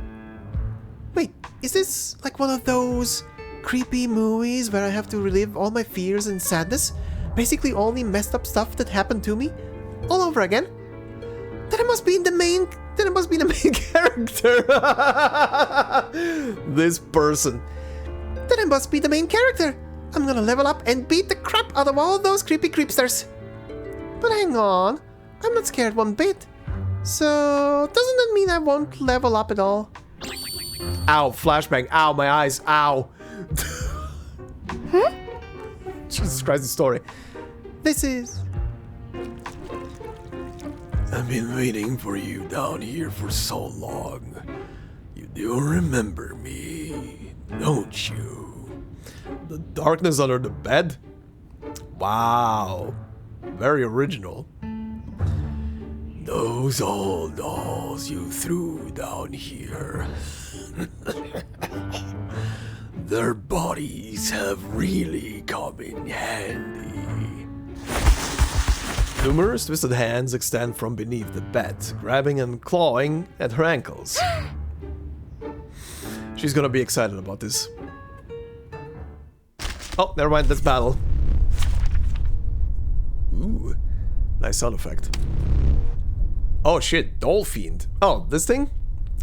Wait, is this like one of those creepy movies where I have to relive all my fears and sadness? Basically only messed up stuff that happened to me all over again? Then I must be the main character. This person. Then I must be the main character. I'm gonna level up and beat the crap out of all those creepy creepsters. But hang on, I'm not scared one bit. So, doesn't that mean I won't level up at all? Ow, flashbang, ow, my eyes, ow. Jesus Christ, the story. This is... I've been waiting for you down here for so long. You do remember me, don't you? The darkness under the bed? Wow. Very original. Those old dolls you threw down here. Their bodies have really come in handy. Numerous twisted hands extend from beneath the bed, grabbing and clawing at her ankles. She's gonna be excited about this. Oh, never mind, that's battle. Ooh, nice sound effect. Oh shit, doll fiend. Oh, this thing?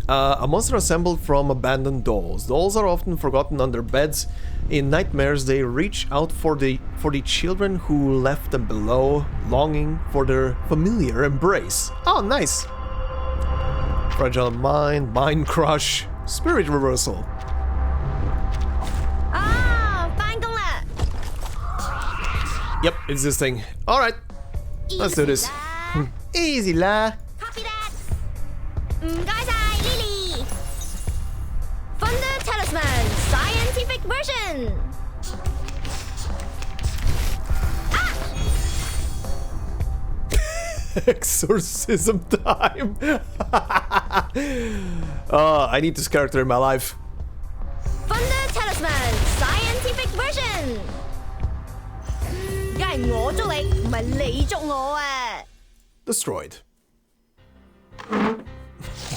A monster assembled from abandoned dolls. Dolls are often forgotten under beds. In nightmares, they reach out for the children who left them below, longing for their familiar embrace. Oh, nice. Fragile mind, mind crush, spirit reversal. Ah, 翻工啦 Yep, it's this thing. All right, let's do this. Easy la. Copy that. 唔該晒 Lily。Thunder Talisman Scientific Version。 Exorcism time. Oh, I need this character in my life. Thunder Talisman Scientific Version。 梗係我捉你，唔係你捉我啊！ Destroyed.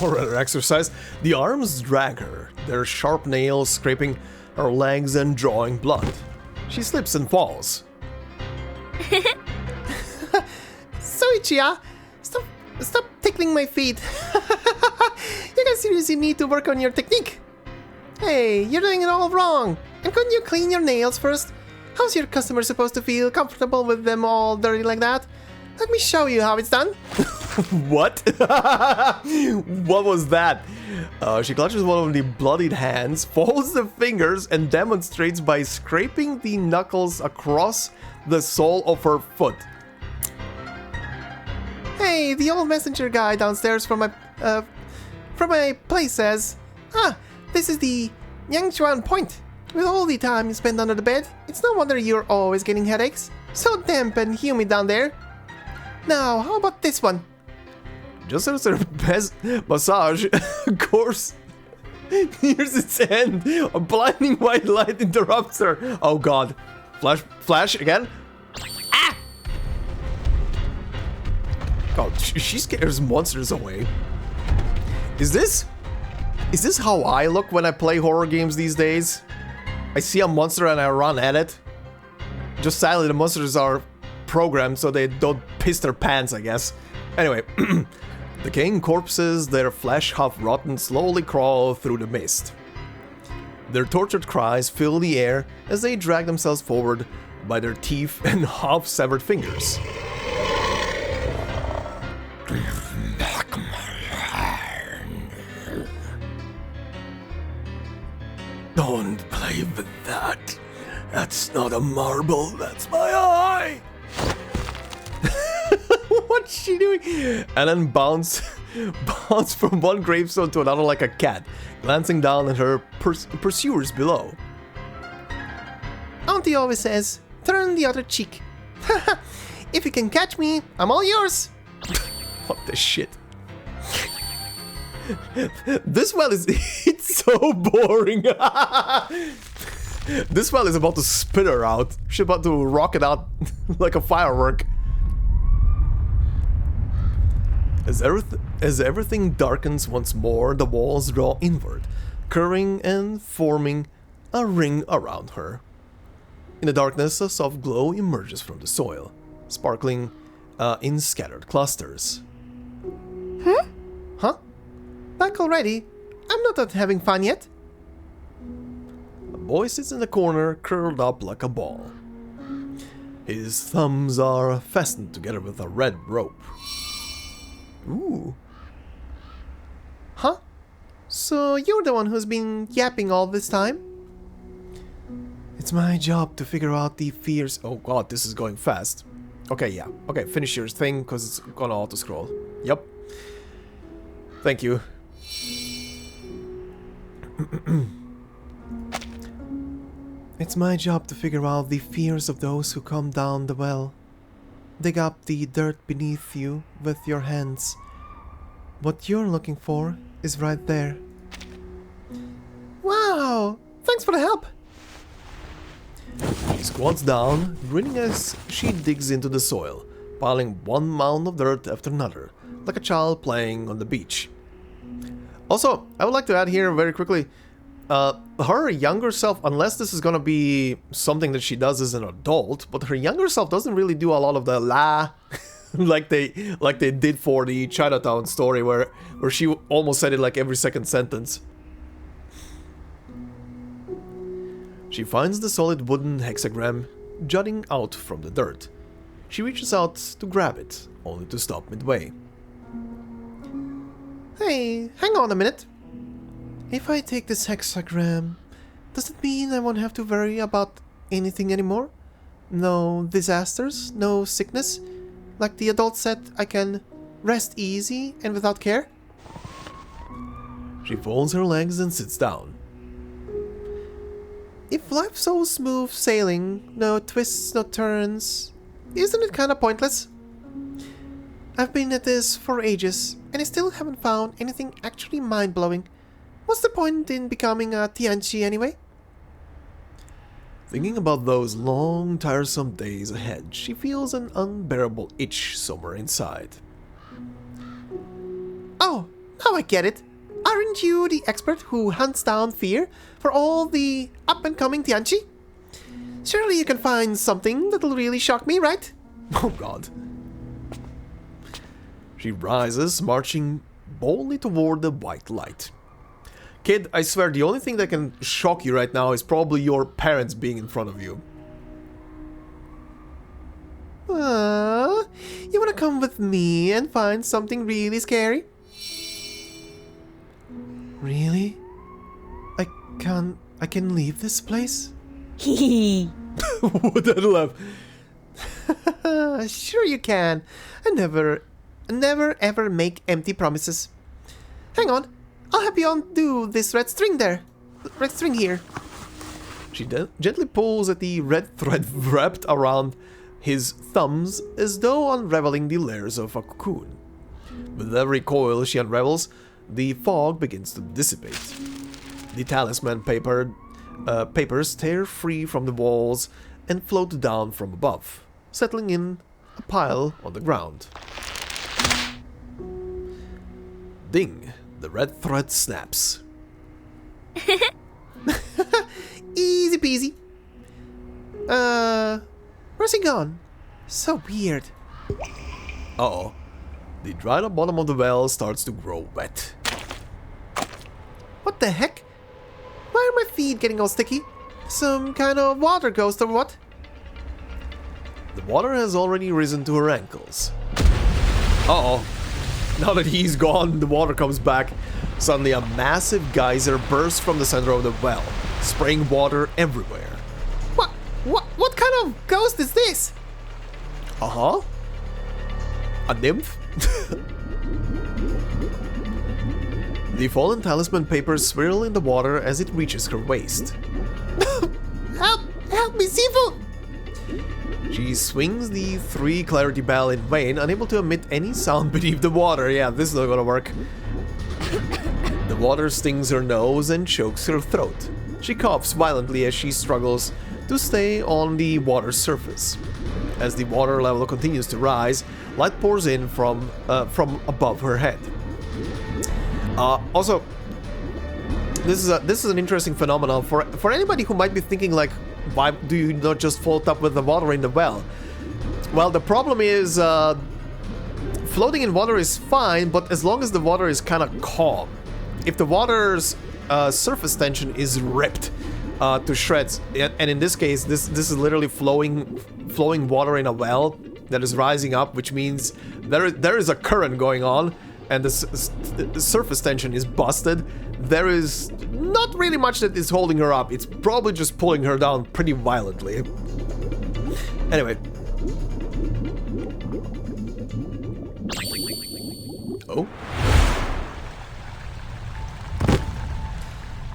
Or rather exercise. The arms drag her, their sharp nails scraping her legs and drawing blood. She slips and falls. Soichia, stop tickling my feet. You guys seriously need to work on your technique. Hey, you're doing it all wrong. And couldn't you clean your nails first? How's your customer supposed to feel comfortable with them all dirty like that? Let me show you how it's done. What? What was that? She clutches one of the bloodied hands, folds the fingers, and demonstrates by scraping the knuckles across the sole of her foot. Hey, the old messenger guy downstairs from my place says, this is the Yangchuan Point. With all the time you spend under the bed, it's no wonder you're always getting headaches. So damp and humid down there. Now, how about this one? Just as her best massage course nears its end, a blinding white light interrupts her. Oh god. Flash again? Ah! God, she scares monsters away. Is this how I look when I play horror games these days? I see a monster and I run at it. Just sadly, the monsters are programmed so they don't piss their pants, I guess. Anyway, decaying corpses, their flesh half rotten, slowly crawl through the mist. Their tortured cries fill the air as they drag themselves forward by their teeth and half-severed fingers. Don't play with that. That's not a marble, that's my eye! What's she doing? And then bounce from one gravestone to another like a cat, glancing down at her pursuers below. Auntie always says, turn the other cheek. If you can catch me, I'm all yours. What the shit? This well is... it's so boring. This well is about to spit her out. She's about to rock it out like a firework. As everything darkens once more, the walls draw inward, curving and forming a ring around her. In the darkness, a soft glow emerges from the soil, sparkling in scattered clusters. Huh? Back already? I'm not done having fun yet. A boy sits in the corner, curled up like a ball. His thumbs are fastened together with a red rope. Ooh. Huh? So you're the one who's been yapping all this time? It's my job to figure out the fears. Oh god, this is going fast. Okay, yeah. Okay, finish your thing, because it's gonna auto-scroll. Yep. Thank you. It's my job to figure out the fears of those who come down the well. Dig up the dirt beneath you with your hands. What you're looking for is right there. Wow! Thanks for the help! She squats down, grinning as she digs into the soil, piling one mound of dirt after another, like a child playing on the beach. Also, I would like to add here very quickly, her younger self, unless this is gonna be something that she does as an adult, but her younger self doesn't really do a lot of the la like they did for the Chinatown story, where she almost said it like every second sentence. She finds the solid wooden hexagram jutting out from the dirt. She reaches out to grab it, only to stop midway. Hey, hang on a minute. If I take this hexagram, does it mean I won't have to worry about anything anymore? No disasters, no sickness? Like the adult said, I can rest easy and without care? She folds her legs and sits down. If life's so smooth sailing, no twists, no turns, isn't it kinda pointless? I've been at this for ages, and I still haven't found anything actually mind-blowing. What's the point in becoming a Tianqi anyway? Thinking about those long, tiresome days ahead, she feels an unbearable itch somewhere inside. Oh, now I get it. Aren't you the expert who hunts down fear for all the up-and-coming Tianqi? Surely you can find something that'll really shock me, right? Oh god. She rises, marching boldly toward the white light. Kid, I swear the only thing that can shock you right now is probably your parents being in front of you. You wanna come with me and find something really scary? Really? I can leave this place? Hee What that laugh? Sure you can. I never ever make empty promises. Hang on, I'll help you undo this red string there. Red string here. She gently pulls at the red thread wrapped around his thumbs as though unraveling the layers of a cocoon. With every coil she unravels, the fog begins to dissipate. The talisman papers tear free from the walls and float down from above, settling in a pile on the ground. Ding! The red thread snaps. Easy peasy. Where's he gone? So weird. Uh-oh. The dried up bottom of the well starts to grow wet. What the heck? Why are my feet getting all sticky? Some kind of water ghost or what? The water has already risen to her ankles. Uh-oh. Now that he's gone, the water comes back. Suddenly a massive geyser bursts from the center of the well, spraying water everywhere. What kind of ghost is this? Uh-huh. A nymph? The fallen talisman papers swirl in the water as it reaches her waist. Help me, Sifu! She swings the 3 clarity bell in vain, unable to emit any sound beneath the water. Yeah, this is not gonna work. The water stings her nose and chokes her throat. She coughs violently as she struggles to stay on the water's surface. As the water level continues to rise, light pours in from above her head. Also, this is an interesting phenomenon for anybody who might be thinking like, why do you not just float up with the water in the well? Well, the problem is floating in water is fine, but as long as the water is kind of calm. If the water's surface tension is ripped to shreds, and in this case, this is literally flowing water in a well that is rising up, which means there is a current going on, and the surface tension is busted. There is not really much that is holding her up. It's probably just pulling her down pretty violently. Anyway. Oh.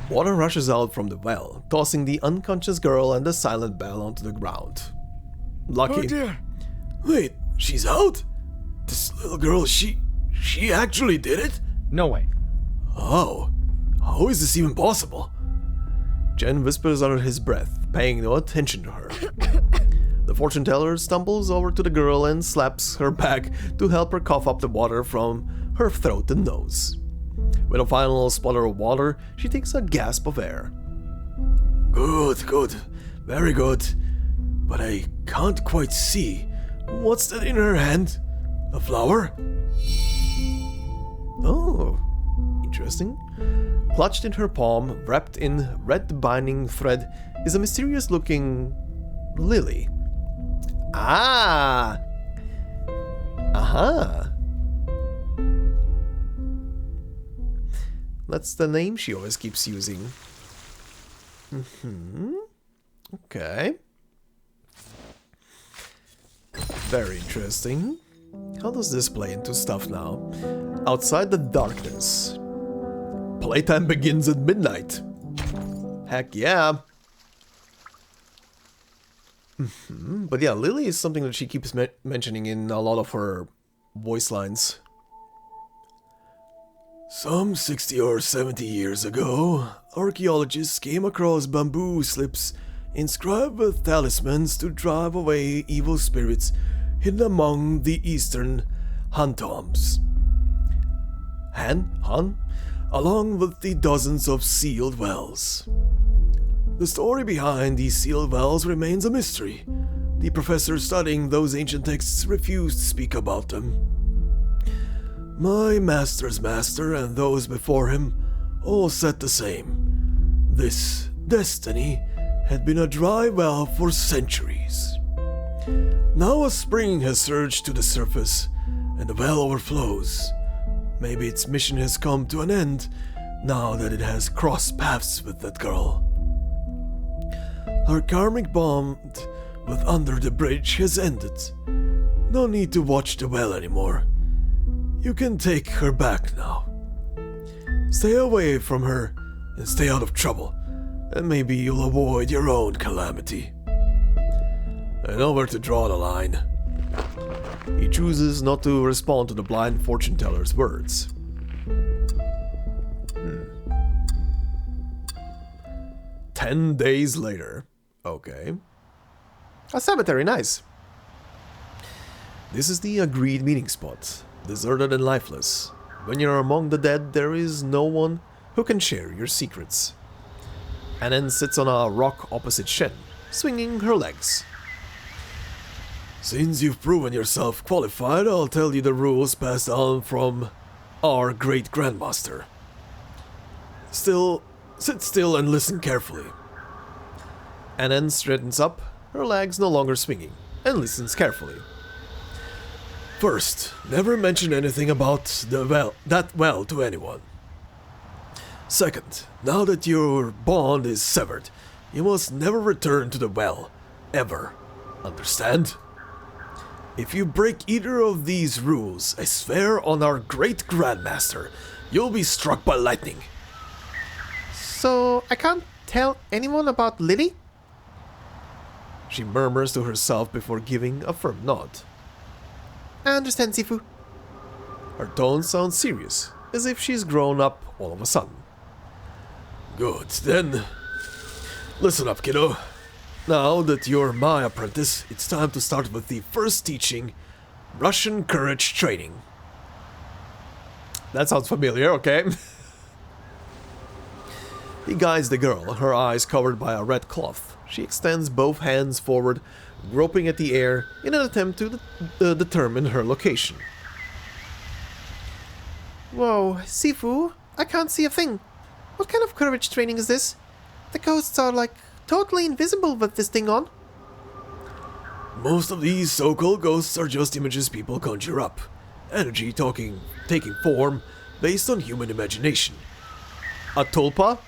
Water rushes out from the well, tossing the unconscious girl and the silent bell onto the ground. Lucky. Oh dear. Wait, she's out? This little girl, she actually did it? No way. Oh. How is this even possible? Jen whispers under his breath, paying no attention to her. The fortune teller stumbles over to the girl and slaps her back to help her cough up the water from her throat and nose. With a final sputter of water, she takes a gasp of air. Good, good. Very good. But I can't quite see. What's that in her hand? A flower? Oh, interesting. Clutched in her palm, wrapped in red binding thread, is a mysterious-looking lily. Ah! Aha! That's the name she always keeps using. Okay. Very interesting. How does this play into stuff now? Outside the darkness. Playtime begins at midnight. Heck yeah. But yeah, Lily is something that she keeps mentioning in a lot of her voice lines. Some 60 or 70 years ago, archaeologists came across bamboo slips inscribed with talismans to drive away evil spirits hidden among the eastern Han tombs. Han? Along with the dozens of sealed wells. The story behind these sealed wells remains a mystery. The professor studying those ancient texts refused to speak about them. My master's master and those before him all said the same. This destiny had been a dry well for centuries. Now a spring has surged to the surface, and the well overflows. Maybe its mission has come to an end, now that it has crossed paths with that girl. Our karmic bond with Under the Bridge has ended. No need to watch the well anymore. You can take her back now. Stay away from her and stay out of trouble, and maybe you'll avoid your own calamity. I know where to draw the line. He chooses not to respond to the blind fortune teller's words. 10 days later. Okay. A cemetery, nice. This is the agreed meeting spot. Deserted and lifeless. When you're among the dead, there is no one who can share your secrets. Anen sits on a rock opposite Shen, swinging her legs. Since you've proven yourself qualified, I'll tell you the rules passed on from our great grandmaster. Sit still and listen carefully. Anen straightens up, her legs no longer swinging, and listens carefully. First, never mention anything about that well to anyone. Second, now that your bond is severed, you must never return to the well, ever. Understand? If you break either of these rules, I swear on our great grandmaster, you'll be struck by lightning. So, I can't tell anyone about Lily? She murmurs to herself before giving a firm nod. I understand, Sifu. Her tone sounds serious, as if she's grown up all of a sudden. Good, then. Listen up, kiddo. Now that you're my apprentice, it's time to start with the first teaching, Russian courage training. That sounds familiar, okay. He guides the girl, her eyes covered by a red cloth. She extends both hands forward, groping at the air in an attempt to determine her location. Whoa, Sifu, I can't see a thing. What kind of courage training is this? The ghosts are like totally invisible with this thing on. Most of these so-called ghosts are just images people conjure up. Energy taking form based on human imagination. A tulpa?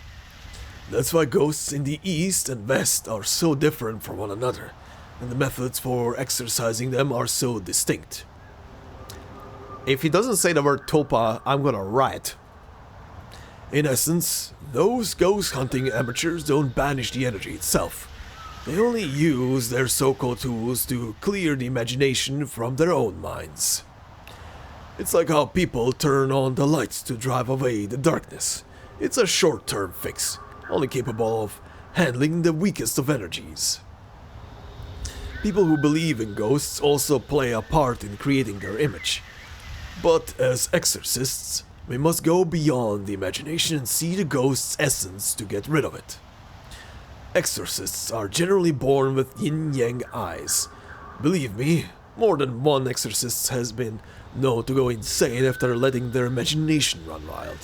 That's why ghosts in the East and West are so different from one another, and the methods for exercising them are so distinct. If he doesn't say the word tulpa, I'm gonna riot. In essence, those ghost hunting amateurs don't banish the energy itself. They only use their so-called tools to clear the imagination from their own minds. It's like how people turn on the lights to drive away the darkness. It's a short-term fix, only capable of handling the weakest of energies. People who believe in ghosts also play a part in creating their image. But as exorcists, we must go beyond the imagination and see the ghost's essence to get rid of it. Exorcists are generally born with yin-yang eyes. Believe me, more than one exorcist has been known to go insane after letting their imagination run wild.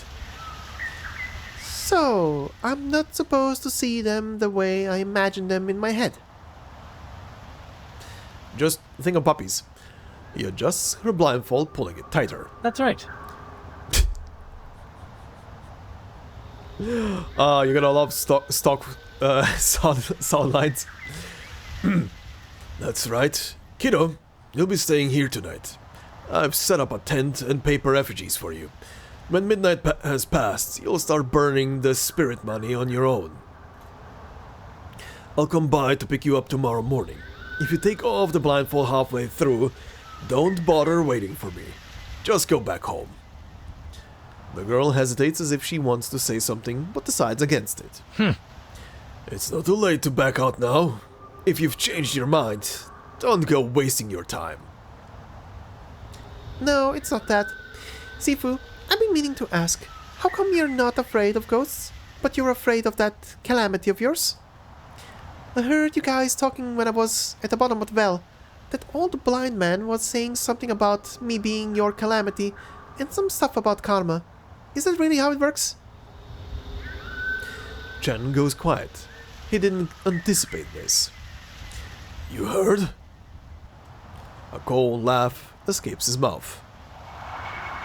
So, I'm not supposed to see them the way I imagine them in my head. Just think of puppies. He adjusts her blindfold, pulling it tighter. That's right. You're gonna love stock sound lines. That's right. Kiddo, you'll be staying here tonight. I've set up a tent and paper effigies for you. When midnight has passed, you'll start burning the spirit money on your own. I'll come by to pick you up tomorrow morning. If you take off the blindfold halfway through, don't bother waiting for me. Just go back home. The girl hesitates as if she wants to say something, but decides against it. It's not too late to back out now. If you've changed your mind, don't go wasting your time. No, it's not that. Sifu, I've been meaning to ask, how come you're not afraid of ghosts, but you're afraid of that calamity of yours? I heard you guys talking when I was at the bottom of the well. That old blind man was saying something about me being your calamity, and some stuff about karma. Is that really how it works? Chen goes quiet. He didn't anticipate this. You heard? A cold laugh escapes his mouth.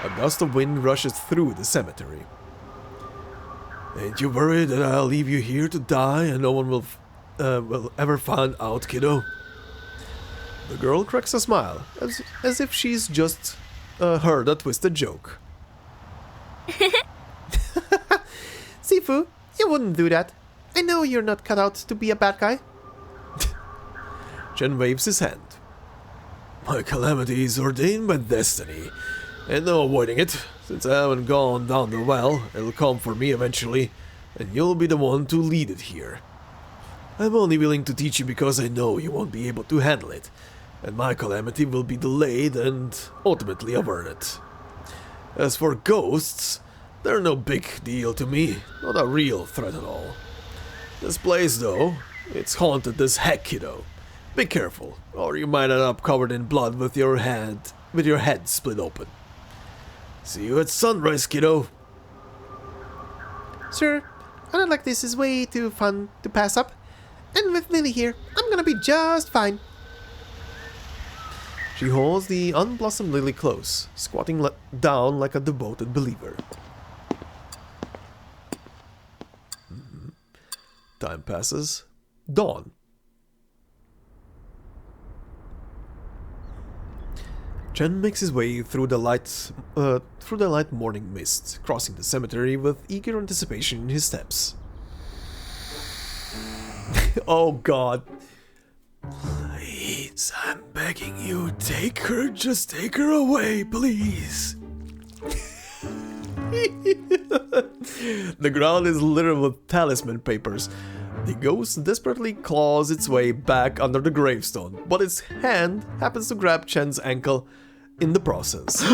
A gust of wind rushes through the cemetery. Ain't you worried that I'll leave you here to die and no one will ever find out, kiddo? The girl cracks a smile, as if she's just heard a twisted joke. Sifu, you wouldn't do that. I know you're not cut out to be a bad guy. Chen waves his hand. My calamity is ordained by destiny, and no avoiding it. Since I haven't gone down the well, it'll come for me eventually, and you'll be the one to lead it here. I'm only willing to teach you because I know you won't be able to handle it, and my calamity will be delayed and ultimately averted. As for ghosts, they're no big deal to me, not a real threat at all. This place, though, it's haunted as heck, kiddo. Be careful, or you might end up covered in blood with your head split open. See you at sunrise, kiddo. Sir, a night like this is way too fun to pass up. And with Lily here, I'm gonna be just fine. She holds the unblossomed lily close, squatting down like a devoted believer. Time passes. Dawn. Chen makes his way through the light morning mist, crossing the cemetery with eager anticipation in his steps. Oh God. Please, I'm begging you, take her, just take her away, please. The ground is littered with talisman papers, The ghost desperately claws its way back under the gravestone, but its hand happens to grab Chen's ankle in the process.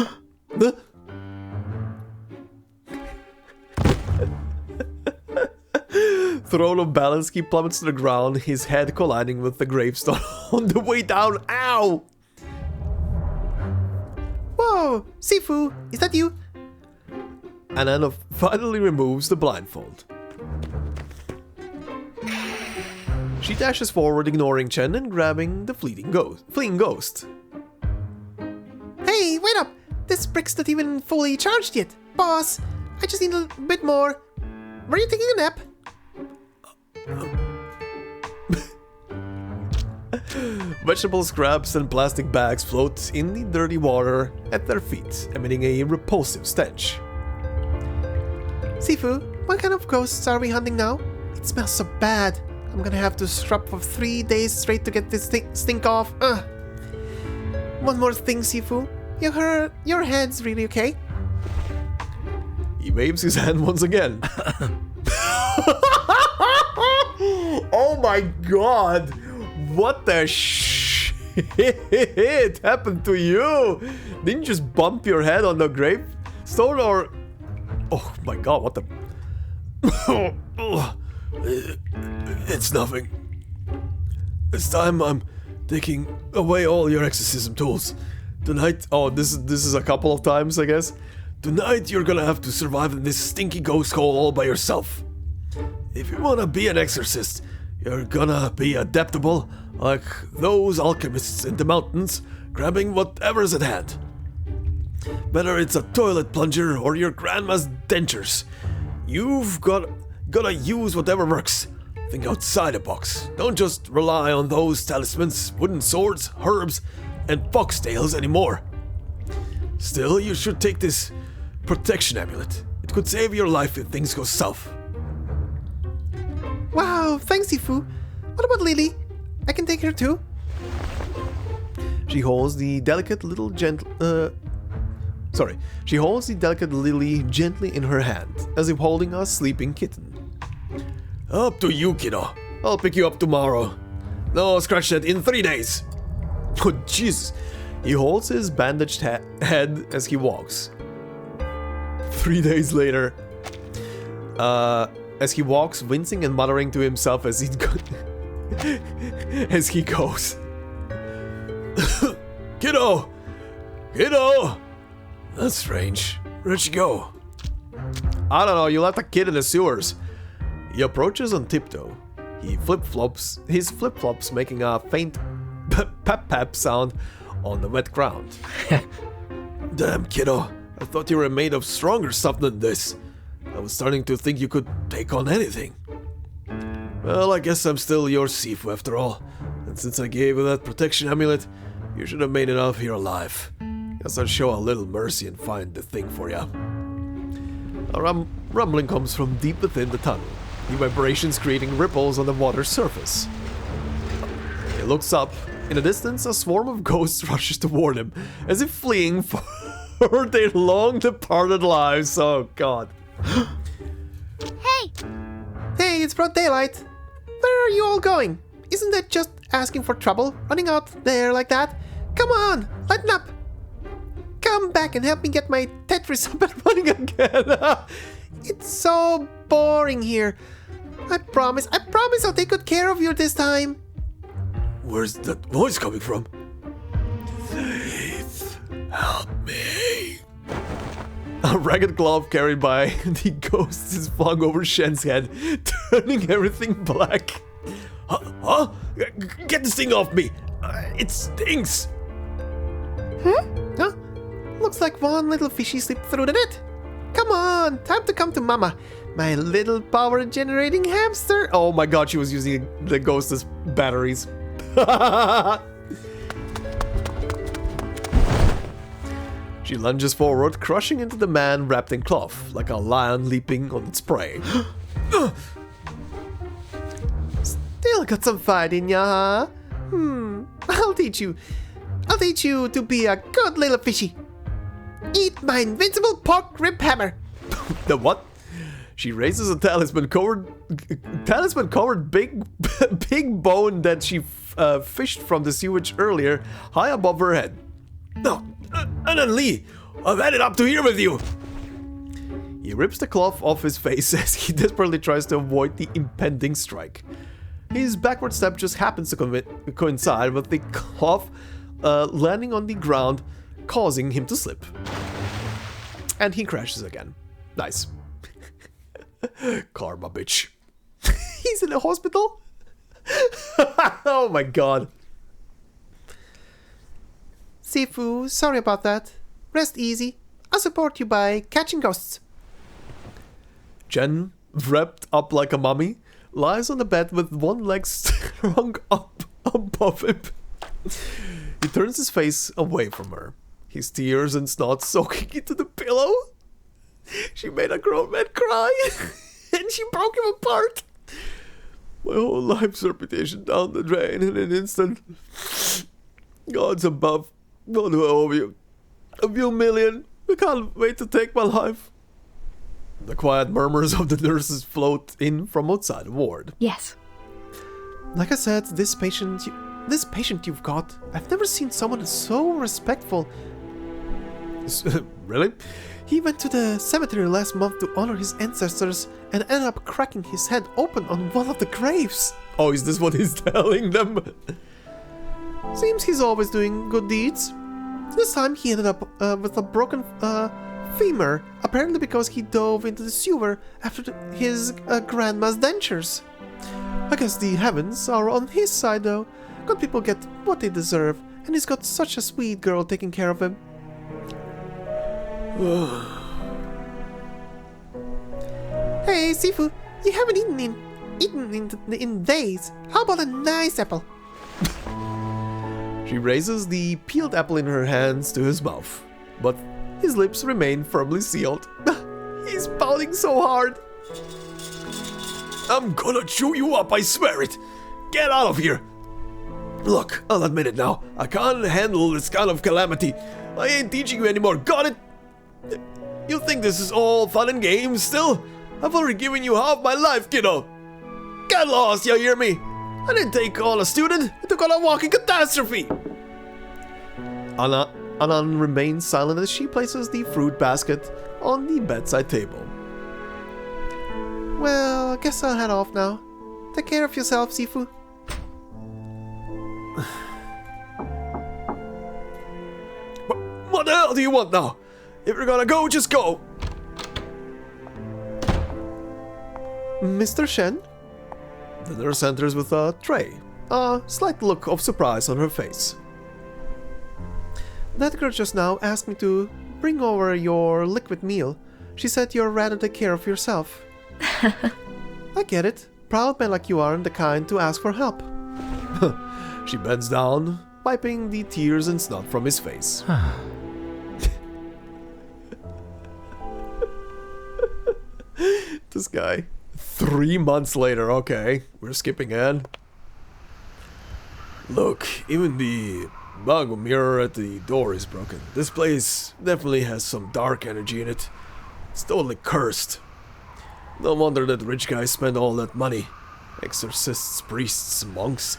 Thrown off balance, he plummets to the ground, his head colliding with the gravestone on the way down. Ow! Whoa, Sifu, is that you? Anna finally removes the blindfold. She dashes forward, ignoring Chen and grabbing the fleeing ghost. Hey, wait up! This brick's not even fully charged yet. Boss, I just need a bit more. Were you taking a nap? Vegetable scraps and plastic bags float in the dirty water at their feet, emitting a repulsive stench. Sifu, what kind of ghosts are we hunting now? It smells so bad. I'm gonna have to scrub for 3 days straight to get this stink off. One more thing, Sifu. Your head's really okay? He waves his hand once again. Oh my god! What the shit happened to you? Didn't you just bump your head on the gravestone or... Oh my god, what the... It's nothing. This time I'm taking away all your exorcism tools. Tonight... Oh, this is a couple of times, I guess. Tonight you're gonna have to survive in this stinky ghost hole all by yourself. If you wanna be an exorcist, you're gonna be adaptable, like those alchemists in the mountains, grabbing whatever's at hand. Whether it's a toilet plunger or your grandma's dentures, you've gotta use whatever works. Think outside the box. Don't just rely on those talismans, wooden swords, herbs, and foxtails anymore. Still, you should take this protection amulet. It could save your life if things go south. Wow, thanks, Sifu. What about Lily? I can take her too. She holds the delicate little She holds the delicate lily gently in her hand, as if holding a sleeping kitten. Up to you, kiddo. I'll pick you up tomorrow. No, scratch that, in 3 days. Oh, Jesus. He holds his bandaged head as he walks. 3 days later, as he walks, wincing and muttering to himself as he goes. Kiddo! Kiddo! That's strange. Where'd she go? I don't know, you left a kid in the sewers. He approaches on tiptoe. His flip-flops making a faint pap-pap sound on the wet ground. Damn, kiddo. I thought you were made of stronger stuff than this. I was starting to think you could take on anything. Well, I guess I'm still your Sifu after all. And since I gave you that protection amulet, you should have made it out here alive. Guess I'll show a little mercy and find the thing for ya. A rumbling comes from deep within the tunnel, the vibrations creating ripples on the water's surface. He looks up. In the distance, a swarm of ghosts rushes toward him, as if fleeing for their long-departed lives. Oh, God. Hey! Hey, it's broad daylight. Where are you all going? Isn't that just asking for trouble, running out there like that? Come on, lighten up. Come back and help me get my Tetris up and running again. It's so boring here. I promise I'll take good care of you this time. Where's that voice coming from? Please, help me. A ragged glove carried by the ghost is flung over Shen's head, turning everything black. Huh? Get this thing off me! It stinks! Huh? Looks like one little fishy slipped through the net. Come on, time to come to mama. My little power-generating hamster. Oh my god, she was using the ghost as batteries. She lunges forward, crushing into the man wrapped in cloth, like a lion leaping on its prey. Still got some fight in ya, huh? I'll teach you to be a good little fishy. Eat my invincible pork rib hammer. The what? She raises a talisman-covered big bone that she fished from the sewage earlier, high above her head. No, Anan Lee, I've had it up to here with you. He rips the cloth off his face as he desperately tries to avoid the impending strike. His backward step just happens to coincide with the cloth landing on the ground, causing him to slip. And he crashes again. Nice. Karma, bitch. He's in the hospital? Oh my god. Sifu, sorry about that. Rest easy. I'll support you by catching ghosts. Jen, wrapped up like a mummy, lies on the bed with one leg strung up above him. He turns his face away from her, his tears and snot soaking into the pillow. She made a grown man cry, and she broke him apart. My whole life's reputation down the drain in an instant. Gods above, what do I owe you? A few million. I can't wait to take my life. The quiet murmurs of the nurses float in from outside the ward. Yes. Like I said, this patient you've got, I've never seen someone so respectful. Really? He went to the cemetery last month to honor his ancestors and ended up cracking his head open on one of the graves. Oh, is this what he's telling them? Seems he's always doing good deeds. This time he ended up with a broken femur, apparently because he dove into the sewer after his grandma's dentures. I guess the heavens are on his side though. Good people get what they deserve, and he's got such a sweet girl taking care of him. Hey, Sifu, you haven't eaten in days. How about a nice apple? She raises the peeled apple in her hands to his mouth, but his lips remain firmly sealed. He's pouting so hard. I'm gonna chew you up, I swear it. Get out of here. Look, I'll admit it now. I can't handle this kind of calamity. I ain't teaching you anymore, got it? You think this is all fun and games still? I've already given you half my life, kiddo. Get lost, you hear me? I didn't take on a student, I took on a walking catastrophe. Anan remains silent as she places the fruit basket on the bedside table. Well, I guess I'll head off now. Take care of yourself, Sifu. What the hell do you want now? If you're gonna go, just go. Mr. Shen? The nurse enters with a tray, a slight look of surprise on her face. That girl just now asked me to bring over your liquid meal. She said you'd rather take care of yourself. I get it. Proud man like you aren't the kind to ask for help. She bends down, wiping the tears and snot from his face. This guy. 3 months later, okay. We're skipping ahead. Look, even the bug mirror at the door is broken. This place definitely has some dark energy in it. It's totally cursed. No wonder that rich guy spent all that money. Exorcists, priests, monks.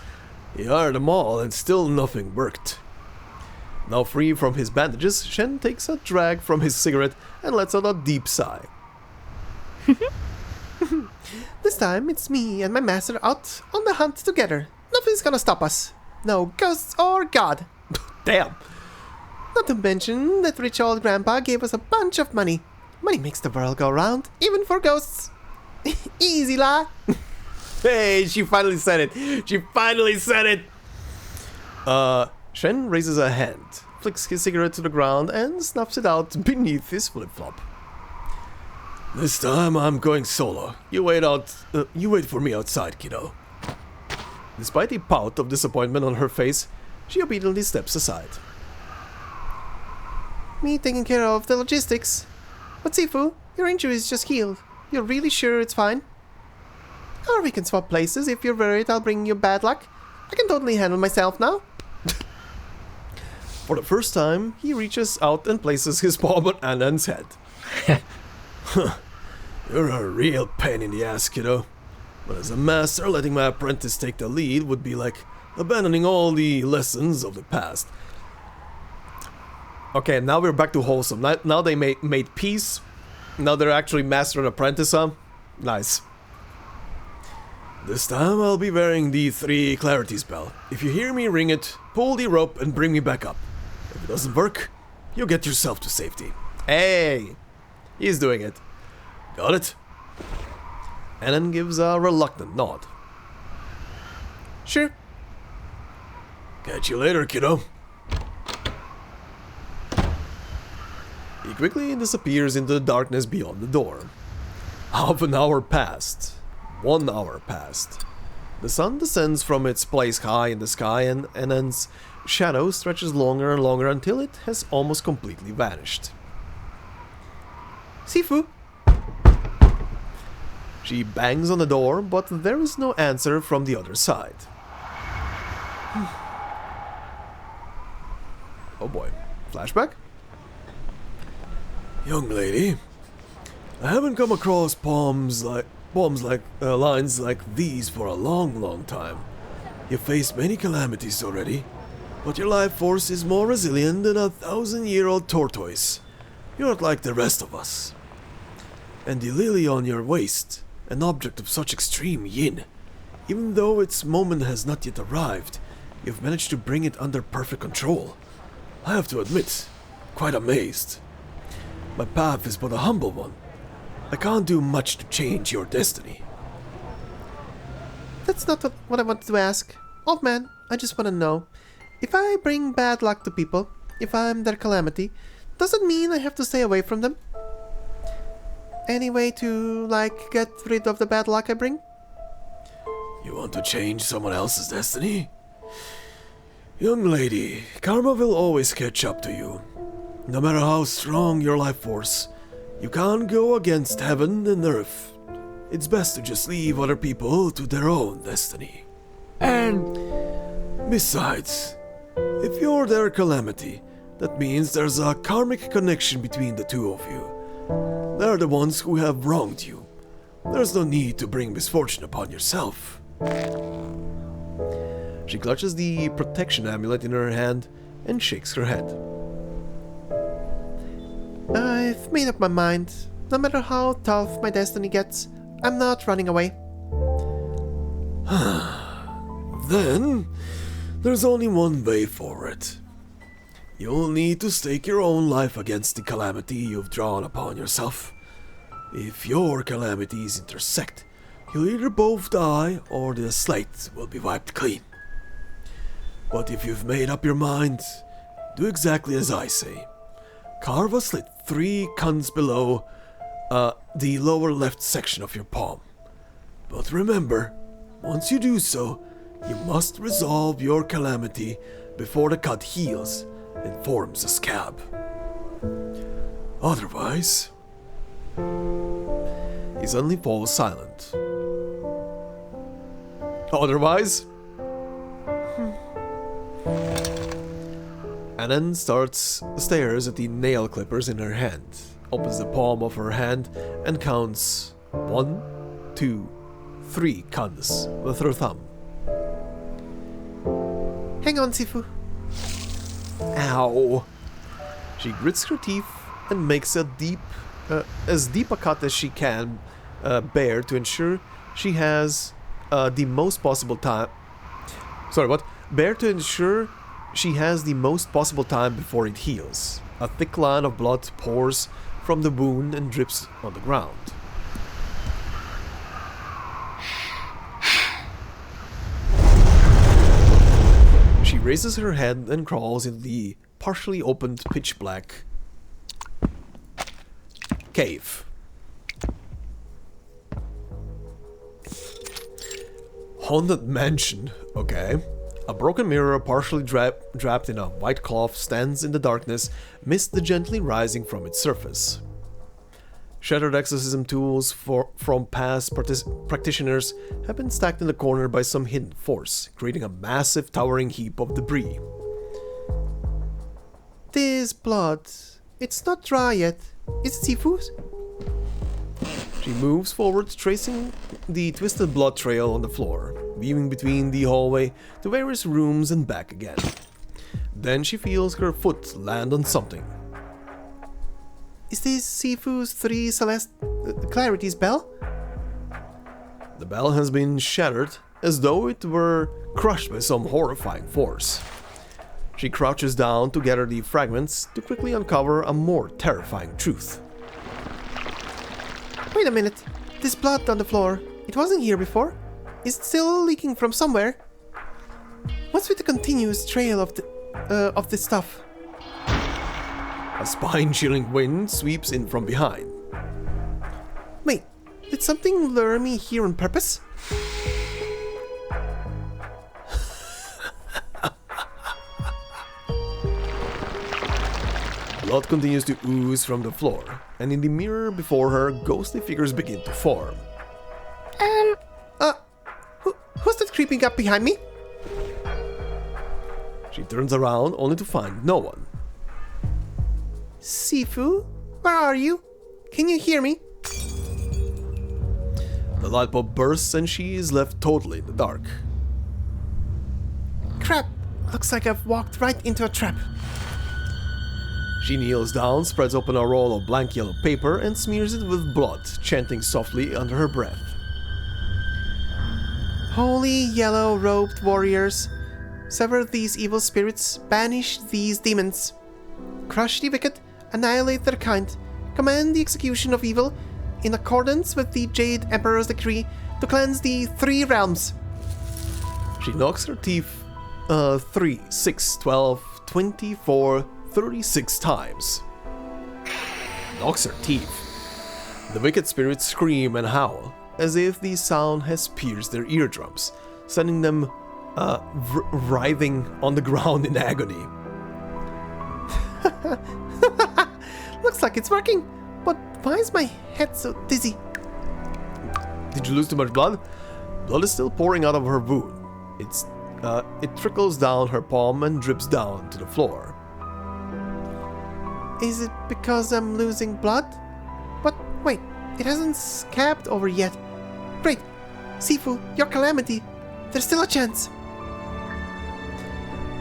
He hired them all and still nothing worked. Now free from his bandages, Shen takes a drag from his cigarette and lets out a deep sigh. This time it's me and my master out on the hunt together. Nothing's gonna stop us. No ghosts or God. Damn! Not to mention that rich old grandpa gave us a bunch of money. Money makes the world go round, even for ghosts. Easy la. Hey, she finally said it. She finally said it. Shen raises a hand, flicks his cigarette to the ground and snuffs it out beneath his flip-flop. This time I'm going solo. You wait for me outside, kiddo. Despite a pout of disappointment on her face, she obediently steps aside. Me taking care of the logistics. But Sifu, your injury is just healed. You're really sure it's fine? Or we can swap places if you're worried I'll bring you bad luck. I can totally handle myself now. For the first time, he reaches out and places his palm on Anan's head. You're a real pain in the ass, kiddo. But as a master, letting my apprentice take the lead would be like abandoning all the lessons of the past. Okay, now we're back to wholesome. Now they made peace. Now they're actually master and apprentice, huh? Nice. This time I'll be wearing the 3 clarity spell. If you hear me ring it, pull the rope and bring me back up. If it doesn't work, you get yourself to safety. Hey! He's doing it. Got it? Anan gives a reluctant nod. Sure. Catch you later, kiddo. He quickly disappears into the darkness beyond the door. Half an hour passed. 1 hour passed. The sun descends from its place high in the sky, and Anan's shadow stretches longer and longer until it has almost completely vanished. Sifu. She bangs on the door, but there is no answer from the other side. Oh boy. Flashback? Young lady, I haven't come across lines like these for a long time. You've faced many calamities already, but your life force is more resilient than a 1,000-year-old tortoise. You're not like the rest of us. And the lily on your waist, an object of such extreme yin, even though its moment has not yet arrived, you've managed to bring it under perfect control. I have to admit, quite amazed. My path is but a humble one. I can't do much to change your destiny. That's not what I wanted to ask. Old man, I just want to know. If I bring bad luck to people, if I'm their calamity, does it mean I have to stay away from them? Any way to, like, get rid of the bad luck I bring? You want to change someone else's destiny? Young lady, karma will always catch up to you. No matter how strong your life force, you can't go against heaven and earth. It's best to just leave other people to their own destiny. And besides, if you're their calamity, that means there's a karmic connection between the two of you. They're the ones who have wronged you. There's no need to bring misfortune upon yourself. She clutches the protection amulet in her hand and shakes her head. I've made up my mind. No matter how tough my destiny gets, I'm not running away. Then, there's only one way for it. You'll need to stake your own life against the calamity you've drawn upon yourself. If your calamities intersect, you'll either both die or the slate will be wiped clean. But if you've made up your mind, do exactly as I say. Carve a slit 3 cons below the lower left section of your palm. But remember, once you do so, you must resolve your calamity before the cut heals and forms a scab. Otherwise... He suddenly falls silent. Otherwise? Anan stares at the nail clippers in her hand, opens the palm of her hand, and counts 1, 2, 3 cons with her thumb. Hang on, Sifu. Ow! She grits her teeth and makes a as deep a cut as she can bear to ensure she has the most possible time. Bear to ensure she has the most possible time before it heals. A thick line of blood pours from the wound and drips on the ground. She raises her head and crawls into the partially opened pitch black cave. Haunted mansion, okay. A broken mirror partially draped in a white cloth stands in the darkness, mist gently rising from its surface. Shattered exorcism tools from past practitioners have been stacked in the corner by some hidden force, creating a massive towering heap of debris. This blood, it's not dry yet. Is it Sifu's? She moves forward, tracing the twisted blood trail on the floor, weaving between the hallway to various rooms and back again. Then she feels her foot land on something. Is this Sifu's 3 Clarity's bell? The bell has been shattered, as though it were crushed by some horrifying force. She crouches down to gather the fragments to quickly uncover a more terrifying truth. Wait a minute. This blood on the floor, it wasn't here before. Is it still leaking from somewhere? What's with the continuous trail of this stuff? A spine-chilling wind sweeps in from behind. Wait, did something lure me here on purpose? Blood continues to ooze from the floor, and in the mirror before her, ghostly figures begin to form. Who's that creeping up behind me? She turns around only to find no one. Sifu, where are you? Can you hear me? The light bulb bursts and she is left totally in the dark. Crap, looks like I've walked right into a trap. She kneels down, spreads open a roll of blank yellow paper and smears it with blood, chanting softly under her breath. Holy yellow-robed warriors, sever these evil spirits, banish these demons. Crush the wicked, annihilate their kind, command the execution of evil, in accordance with the Jade Emperor's decree, to cleanse the 3 realms. She knocks her teeth 3, 6, 12, 24, 36 times. Knocks her teeth. The wicked spirits scream and howl, as if the sound has pierced their eardrums, sending them writhing on the ground in agony. Looks like it's working, but why is my head so dizzy? Did you lose too much blood? Blood is still pouring out of her wound. It trickles down her palm and drips down to the floor. Is it because I'm losing blood? But wait, it hasn't scabbed over yet. Great, Sifu, your calamity. There's still a chance.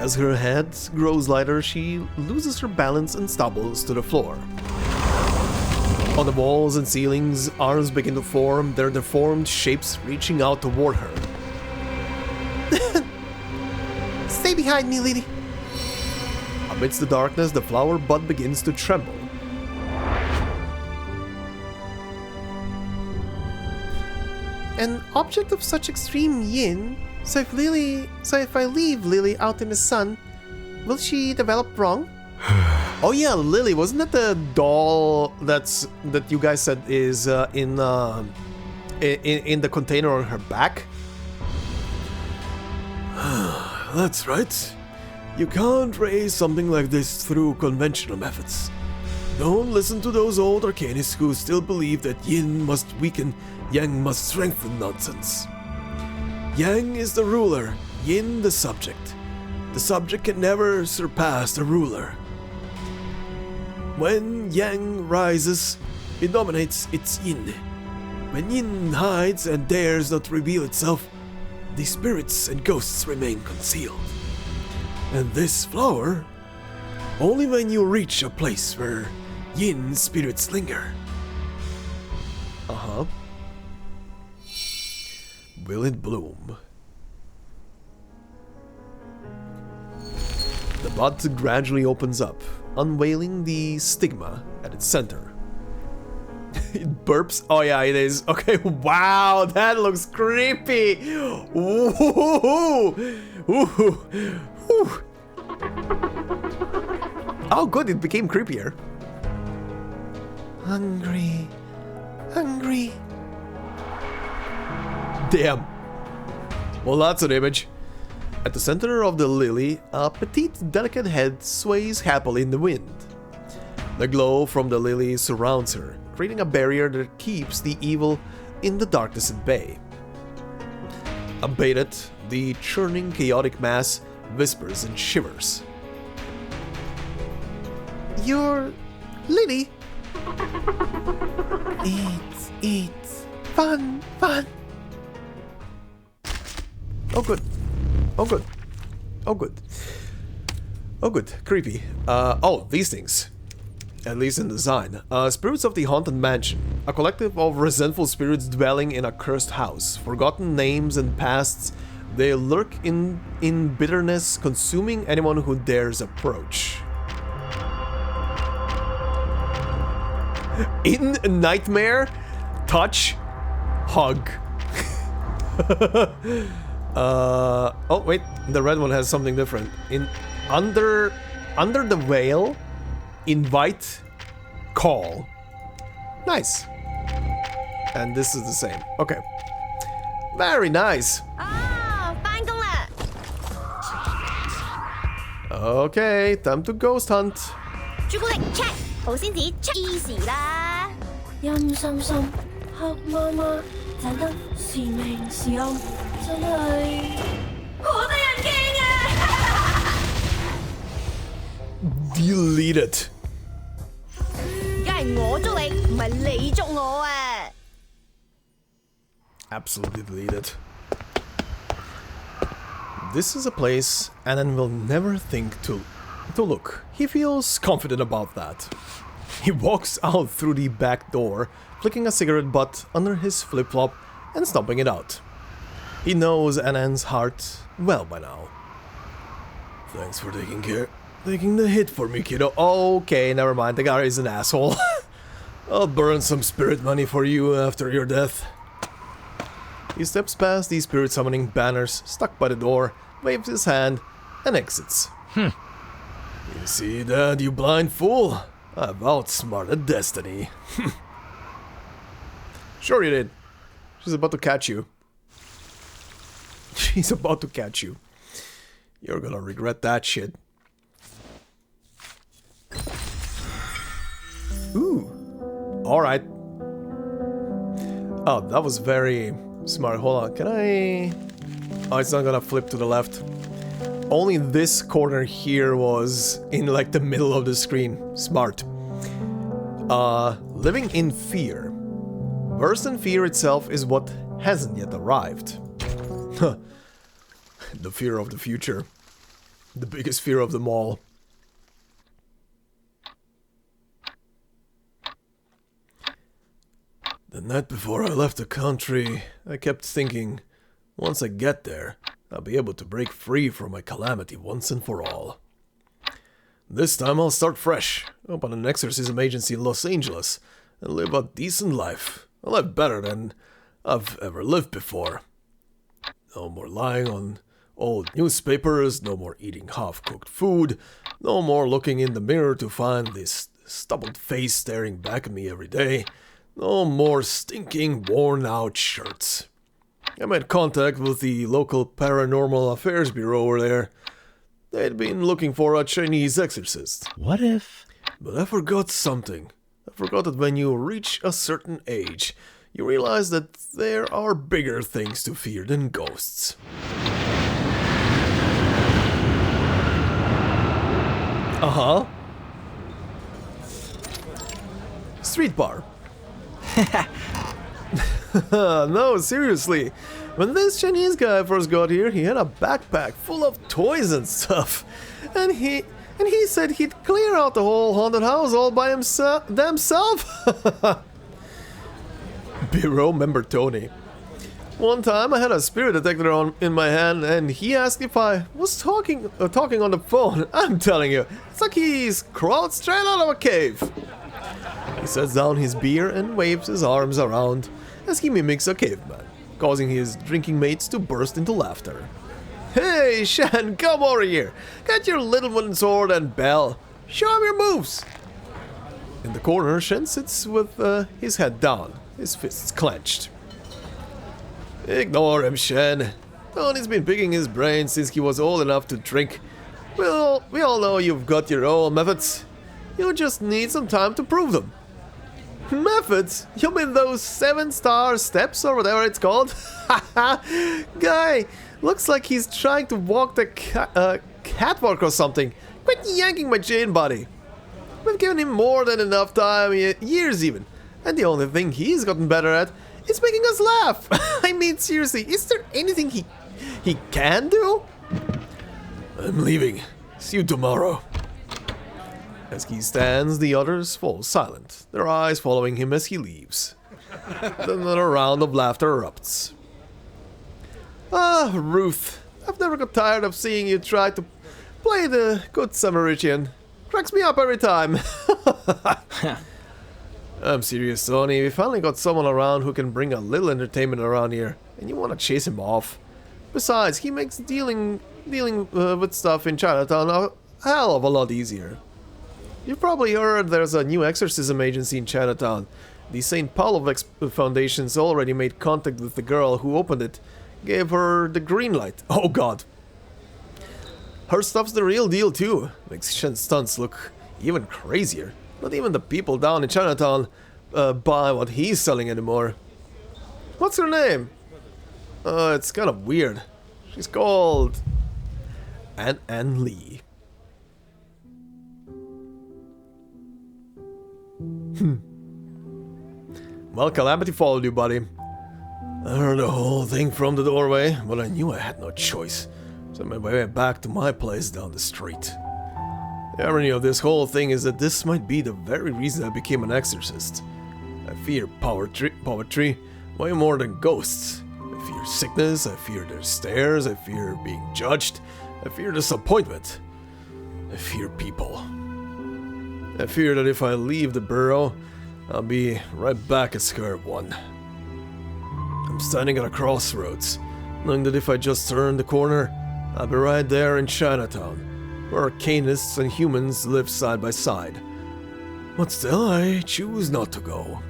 As her head grows lighter, she loses her balance and stumbles to the floor. On the walls and ceilings, arms begin to form, their deformed shapes reaching out toward her. Stay behind me, Lily. Amidst the darkness, the flower bud begins to tremble. An object of such extreme yin, so if I leave Lily out in the sun, will she develop wrong? Oh yeah, Lily, wasn't that the doll that you guys said is in the container on her back? That's right. You can't raise something like this through conventional methods. Don't listen to those old Arcanists who still believe that yin must weaken, yang must strengthen nonsense. Yang is the ruler, yin the subject. The subject can never surpass the ruler. When yang rises, it dominates its yin. When yin hides and dares not reveal itself, the spirits and ghosts remain concealed. And this flower, only when you reach a place where yin spirits linger. Uh-huh. Will it bloom? The bud gradually opens up, unveiling the stigma at its center. It burps? Oh yeah, it is. Okay, wow, that looks creepy! Ooh, ooh, ooh. Oh good, it became creepier. Hungry, hungry. Damn. Well, that's an image. At the center of the lily, a petite, delicate head sways happily in the wind. The glow from the lily surrounds her, creating a barrier that keeps the evil in the darkness at bay. Abated, the churning, chaotic mass whispers and shivers. You're Lily? It's fun, fun. Oh good. Oh good. Oh good. Oh good. Creepy. Oh, these things. At least in design. Spirits of the Haunted Mansion. A collective of resentful spirits dwelling in a cursed house. Forgotten names and pasts. They lurk in bitterness, consuming anyone who dares approach. In nightmare, touch, hug. Oh wait, the red one has something different. In under the veil, invite, call. Nice. And this is the same. Okay. Very nice. 哦，翻工啦！ Okay, time to ghost hunt. 朱古力 check， 保鮮紙 check easy 啦。陰森森，黑麻麻，盞燈時明時暗，真係好得人驚啊！ Delete it. 而家係我捉你，唔係你捉我啊！ Absolutely delete it. This is a place Anan will never think to look. He feels confident about that. He walks out through the back door, flicking a cigarette butt under his flip-flop and stomping it out. He knows Anan's heart well by now. Thanks for taking the hit for me, kiddo. Okay, never mind. The guy is an asshole. I'll burn some spirit money for you after your death. He steps past the spirit summoning banners stuck by the door, waves his hand, and exits. You see that, you blind fool? I've outsmarted destiny. Sure you did. She's about to catch you. She's about to catch you. You're gonna regret that shit. Ooh. Alright. Oh, that was very smart. Hold on, can I... Oh, it's not gonna flip to the left. Only this corner here was in like the middle of the screen. Smart. Living in fear. Worse than fear itself is what hasn't yet arrived. The fear of the future. The biggest fear of them all. The night before I left the country, I kept thinking, once I get there, I'll be able to break free from my calamity once and for all. This time I'll start fresh, open an exorcism agency in Los Angeles, and live a decent life. A life better than I've ever lived before. No more lying on old newspapers, no more eating half-cooked food, no more looking in the mirror to find this stubborn face staring back at me every day. No more stinking, worn-out shirts. I made contact with the local paranormal affairs bureau over there. They'd been looking for a Chinese exorcist. What if... But I forgot something. I forgot that when you reach a certain age, you realize that there are bigger things to fear than ghosts. Uh-huh. Street bar. No, seriously. When this Chinese guy first got here, he had a backpack full of toys and stuff. And he said he'd clear out the whole haunted house all by himself. Bureau member Tony. One time I had a spirit detector in my hand and he asked if I was talking on the phone. I'm telling you, it's like he's crawled straight out of a cave. He sets down his beer and waves his arms around as he mimics a caveman, causing his drinking mates to burst into laughter. Hey, Shan, come over here. Get your little wooden sword and bell. Show him your moves. In the corner, Shen sits with his head down, his fists clenched. Ignore him, Shen. Tony's been picking his brain since he was old enough to drink. Well, we all know you've got your own methods. You just need some time to prove them. Methods? You mean those 7-star steps or whatever it's called? Guy, looks like he's trying to walk the catwalk or something. Quit yanking my chain, buddy. We've given him more than enough time, years even. And the only thing he's gotten better at is making us laugh. I mean, seriously, is there anything he can do? I'm leaving. See you tomorrow. As he stands, the others fall silent, their eyes following him as he leaves. Then another round of laughter erupts. Ah, Ruth, I've never got tired of seeing you try to play the good Samaritan. Cracks me up every time. I'm serious, Tony. We finally got someone around who can bring a little entertainment around here, and you want to chase him off. Besides, he makes dealing with stuff in Chinatown a hell of a lot easier. You've probably heard there's a new exorcism agency in Chinatown. The St. Paulo Foundation's already made contact with the girl who opened it, gave her the green light. Oh god. Her stuff's the real deal too. Makes Shen's stunts look even crazier. Not even the people down in Chinatown buy what he's selling anymore. What's her name? It's kind of weird. She's called Ann Lee. Well, calamity followed you, buddy. I heard the whole thing from the doorway, but I knew I had no choice. So I made my way back to my place down the street. The irony of this whole thing is that this might be the very reason I became an exorcist. I fear poetry way more than ghosts. I fear sickness, I fear their stares, I fear being judged, I fear disappointment. I fear people. I fear that if I leave the burrow, I'll be right back at square one. I'm standing at a crossroads, knowing that if I just turn the corner, I'll be right there in Chinatown, where Arcanists and humans live side by side. But still, I choose not to go.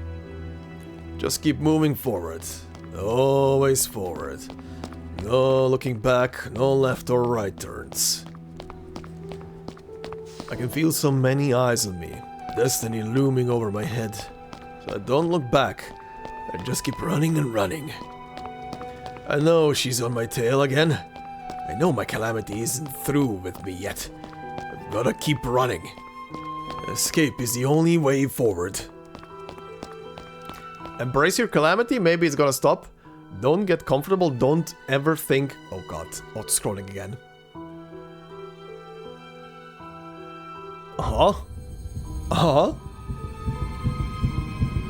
Just keep moving forward. Always forward. No looking back, no left or right turns. I can feel so many eyes on me, destiny looming over my head. So I don't look back, I just keep running and running. I know she's on my tail again. I know my calamity isn't through with me yet. I've gotta keep running. Escape is the only way forward. Embrace your calamity, maybe it's gonna stop. Don't get comfortable, don't ever think... Oh god, auto-scrolling again.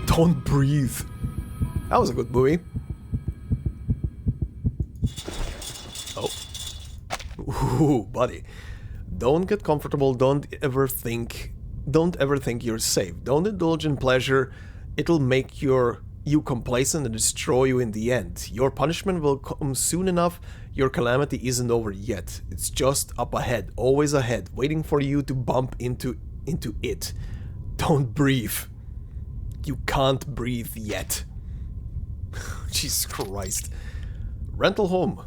Don't breathe. That was a good movie. Oh. Ooh, buddy. Don't get comfortable, don't ever think you're safe. Don't indulge in pleasure. It'll make you complacent and destroy you in the end. Your punishment will come soon enough. Your calamity isn't over yet. It's just up ahead, always ahead, waiting for you to bump into it. Don't breathe. You can't breathe yet. Jesus Christ. Rental home.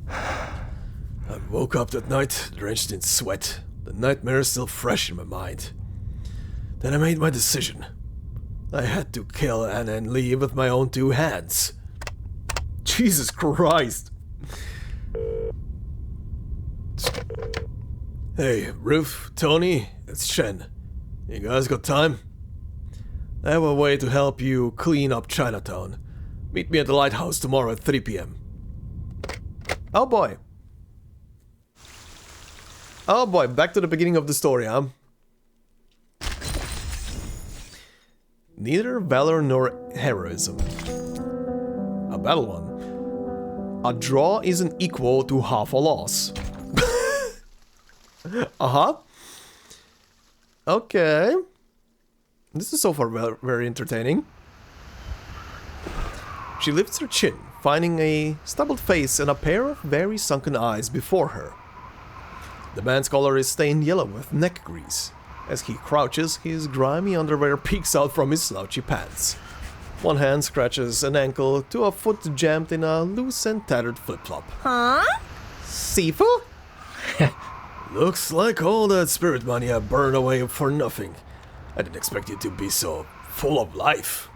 I woke up that night, drenched in sweat. The nightmare is still fresh in my mind. Then I made my decision. I had to kill Anna and Lee with my own two hands. Jesus Christ. Hey, Ruth, Tony, it's Shen. You guys got time? I have a way to help you clean up Chinatown. Meet me at the lighthouse tomorrow at 3 p.m. Oh boy. Oh boy, back to the beginning of the story, huh? Neither valor nor heroism. A battle one. A draw isn't equal to half a loss. Uh-huh. Okay. This is so far very entertaining. She lifts her chin, finding a stubbled face and a pair of very sunken eyes before her. The man's collar is stained yellow with neck grease. As he crouches, his grimy underwear peeks out from his slouchy pants. One hand scratches an ankle to a foot jammed in a loose and tattered flip-flop. Huh? Sifu? Looks like all that spirit money I burned away for nothing. I didn't expect you to be so full of life.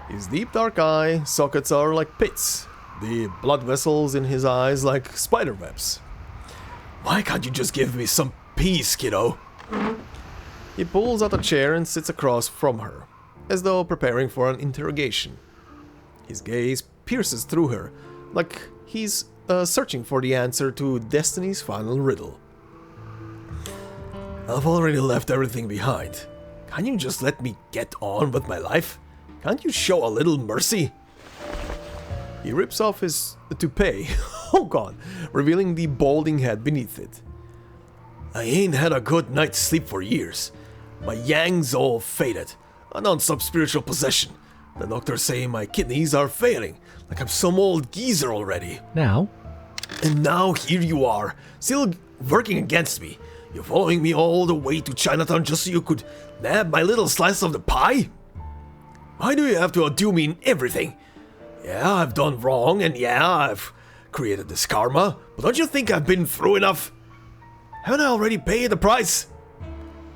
His deep dark eye sockets are like pits. The blood vessels in his eyes like spider webs. Why can't you just give me some peace, kiddo? He pulls out a chair and sits across from her, as though preparing for an interrogation. His gaze pierces through her, like he's searching for the answer to Destiny's final riddle. I've already left everything behind. Can't you just let me get on with my life? Can't you show a little mercy? He rips off his toupee, oh god, revealing the balding head beneath it. I ain't had a good night's sleep for years. My yang's all faded. I'm on some spiritual possession. The doctors say my kidneys are failing, like I'm some old geezer already. Now? And now here you are, still working against me. You're following me all the way to Chinatown just so you could nab my little slice of the pie? Why do you have to outdo me in everything? Yeah, I've done wrong, and yeah, I've created this karma, but don't you think I've been through enough? Haven't I already paid the price?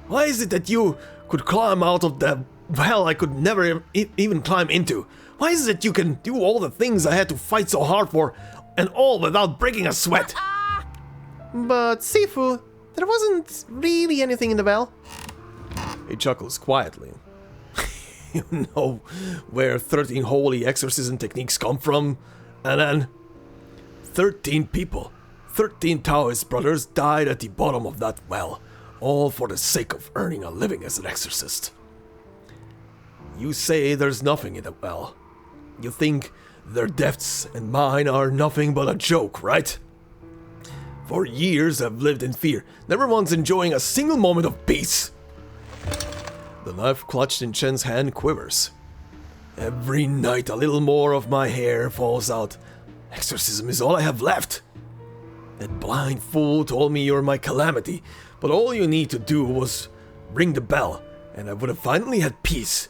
Why is it that you could climb out of the well I could never even climb into? Why is it that you can do all the things I had to fight so hard for, and all without breaking a sweat? But Sifu, there wasn't really anything in the well. He chuckles quietly. You know where 13 holy exorcism techniques come from? And then 13 people, 13 Taoist brothers died at the bottom of that well, all for the sake of earning a living as an exorcist. You say there's nothing in the well. You think their deaths and mine are nothing but a joke, right? For years I've lived in fear, never once enjoying a single moment of peace. The knife clutched in Chen's hand quivers. Every night a little more of my hair falls out. Exorcism is all I have left. That blind fool told me you're my calamity, but all you need to do was ring the bell, and I would have finally had peace.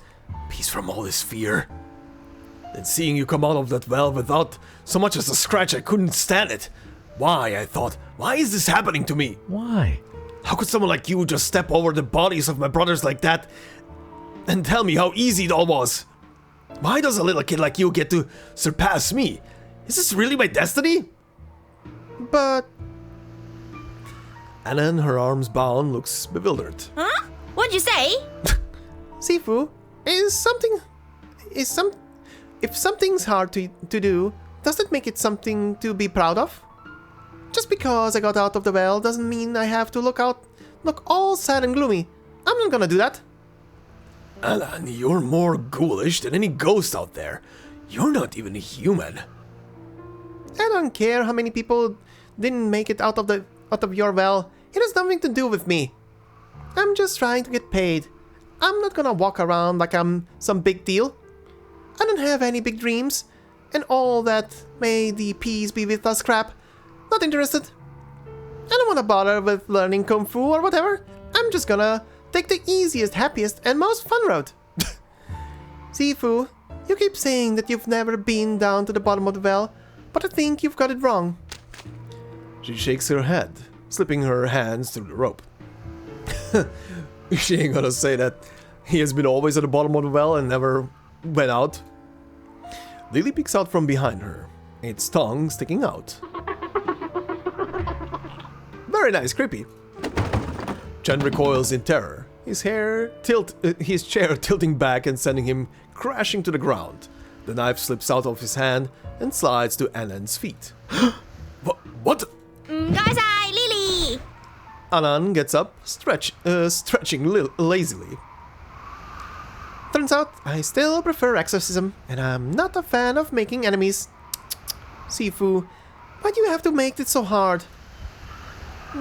Peace from all this fear. Then seeing you come out of that well without so much as a scratch, I couldn't stand it. Why, I thought, why is this happening to me? Why? How could someone like you just step over the bodies of my brothers like that and tell me how easy it all was? Why does a little kid like you get to surpass me? Is this really my destiny? But Anna, her arms bound, looks bewildered. Huh? What'd you say? Sifu, if something's hard to do, does that make it something to be proud of? Just because I got out of the well doesn't mean I have to look all sad and gloomy. I'm not gonna do that. Alan, you're more ghoulish than any ghost out there. You're not even human. I don't care how many people didn't make it out of your well. It has nothing to do with me. I'm just trying to get paid. I'm not gonna walk around like I'm some big deal. I don't have any big dreams, and all that may the peace be with us crap. Not interested. I don't want to bother with learning Kung Fu or whatever. I'm just gonna take the easiest, happiest, and most fun road. Sifu, you keep saying that you've never been down to the bottom of the well, but I think you've got it wrong. She shakes her head, slipping her hands through the rope. She ain't gonna say that he has been always at the bottom of the well and never went out. Lily peeks out from behind her, its tongue sticking out. Very nice, creepy. Chen recoils in terror, his chair tilting back and sending him crashing to the ground. The knife slips out of his hand and slides to Anand's feet. What? Guys, Lily! Anand gets up, stretching lazily. Turns out, I still prefer exorcism, and I'm not a fan of making enemies. Sifu, why do you have to make it so hard?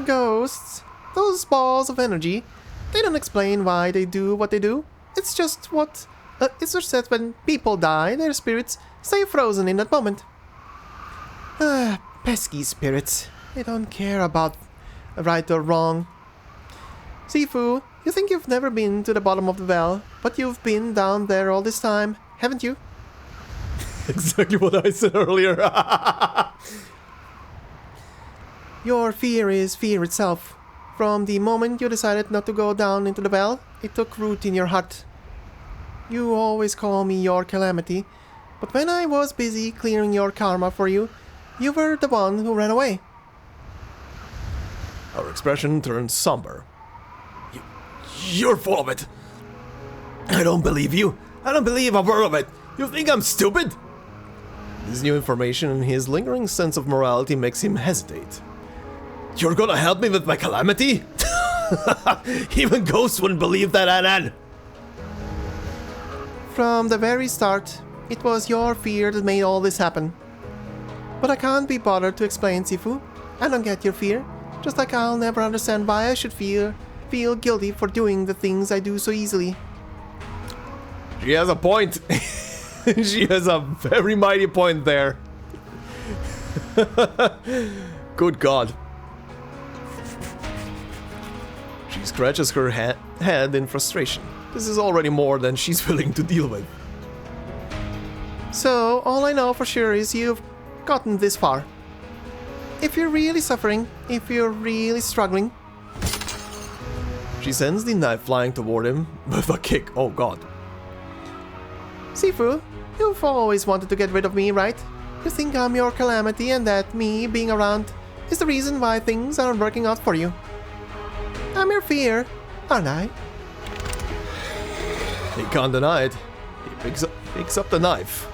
Ghosts, those balls of energy, they don't explain why they do what they do. It's just that when people die, their spirits stay frozen in that moment. Pesky spirits. They don't care about right or wrong. Sifu, you think you've never been to the bottom of the well, but you've been down there all this time, haven't you? Exactly what I said earlier. Your fear is fear itself. From the moment you decided not to go down into the well, it took root in your heart. You always call me your calamity, but when I was busy clearing your karma for you, you were the one who ran away. Her expression turns somber. You're full of it. I don't believe you. I don't believe a word of it. You think I'm stupid? This new information and his lingering sense of morality makes him hesitate. You're gonna help me with my calamity? Even ghosts wouldn't believe that, Anan. From the very start, it was your fear that made all this happen. But I can't be bothered to explain, Sifu. I don't get your fear, just like I'll never understand why I should feel guilty for doing the things I do so easily. She has a point. She has a very mighty point there. Good God. She scratches her head in frustration. This is already more than she's willing to deal with. So, all I know for sure is you've gotten this far. If you're really suffering, if you're really struggling... She sends the knife flying toward him with a kick. Oh God. Sifu, you've always wanted to get rid of me, right? You think I'm your calamity and that me being around is the reason why things aren't working out for you. I'm your fear, aren't I? He can't deny it. He picks up the knife.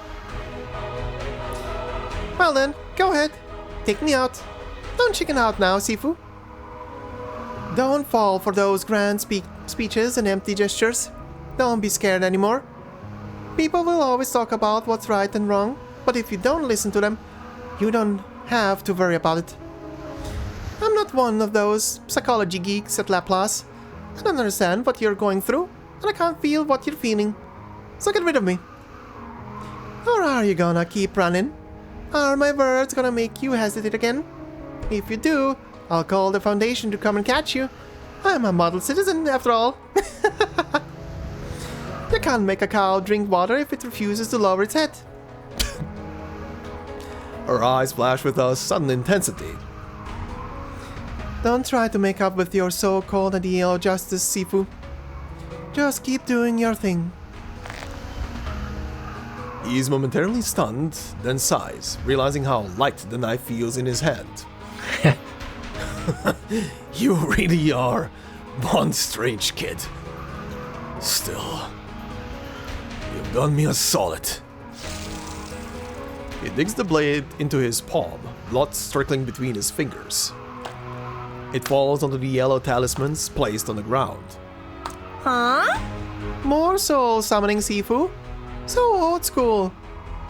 Well then, go ahead. Take me out. Don't chicken out now, Sifu. Don't fall for those grand speeches and empty gestures. Don't be scared anymore. People will always talk about what's right and wrong, but if you don't listen to them, you don't have to worry about it. I'm not one of those psychology geeks at Laplace. I don't understand what you're going through, and I can't feel what you're feeling. So get rid of me. Or are you gonna keep running? Are my words gonna make you hesitate again? If you do, I'll call the Foundation to come and catch you. I'm a model citizen, after all. You can't make a cow drink water if it refuses to lower its head. Her eyes flash with a sudden intensity. Don't try to make up with your so-called ideal justice, Sifu. Just keep doing your thing. He is momentarily stunned, then sighs, realizing how light the knife feels in his hand. You really are one strange kid. Still, you've done me a solid. He digs the blade into his palm, blood trickling between his fingers. It falls onto the yellow talismans placed on the ground. Huh? More soul summoning, Sifu. So old school.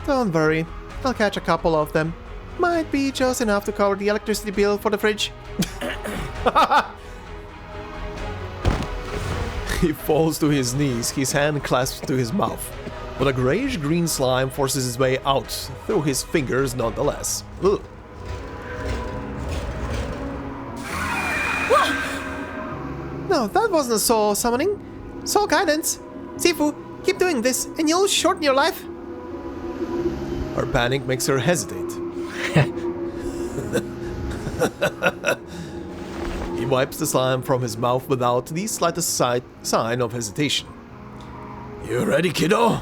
Don't worry, I'll catch a couple of them. Might be just enough to cover the electricity bill for the fridge. He falls to his knees, his hand clasped to his mouth. But a grayish-green slime forces its way out through his fingers nonetheless. Ugh. No, that wasn't a soul summoning. Soul guidance. Sifu, keep doing this and you'll shorten your life. Her panic makes her hesitate. He wipes the slime from his mouth without the slightest sign of hesitation. You ready, kiddo?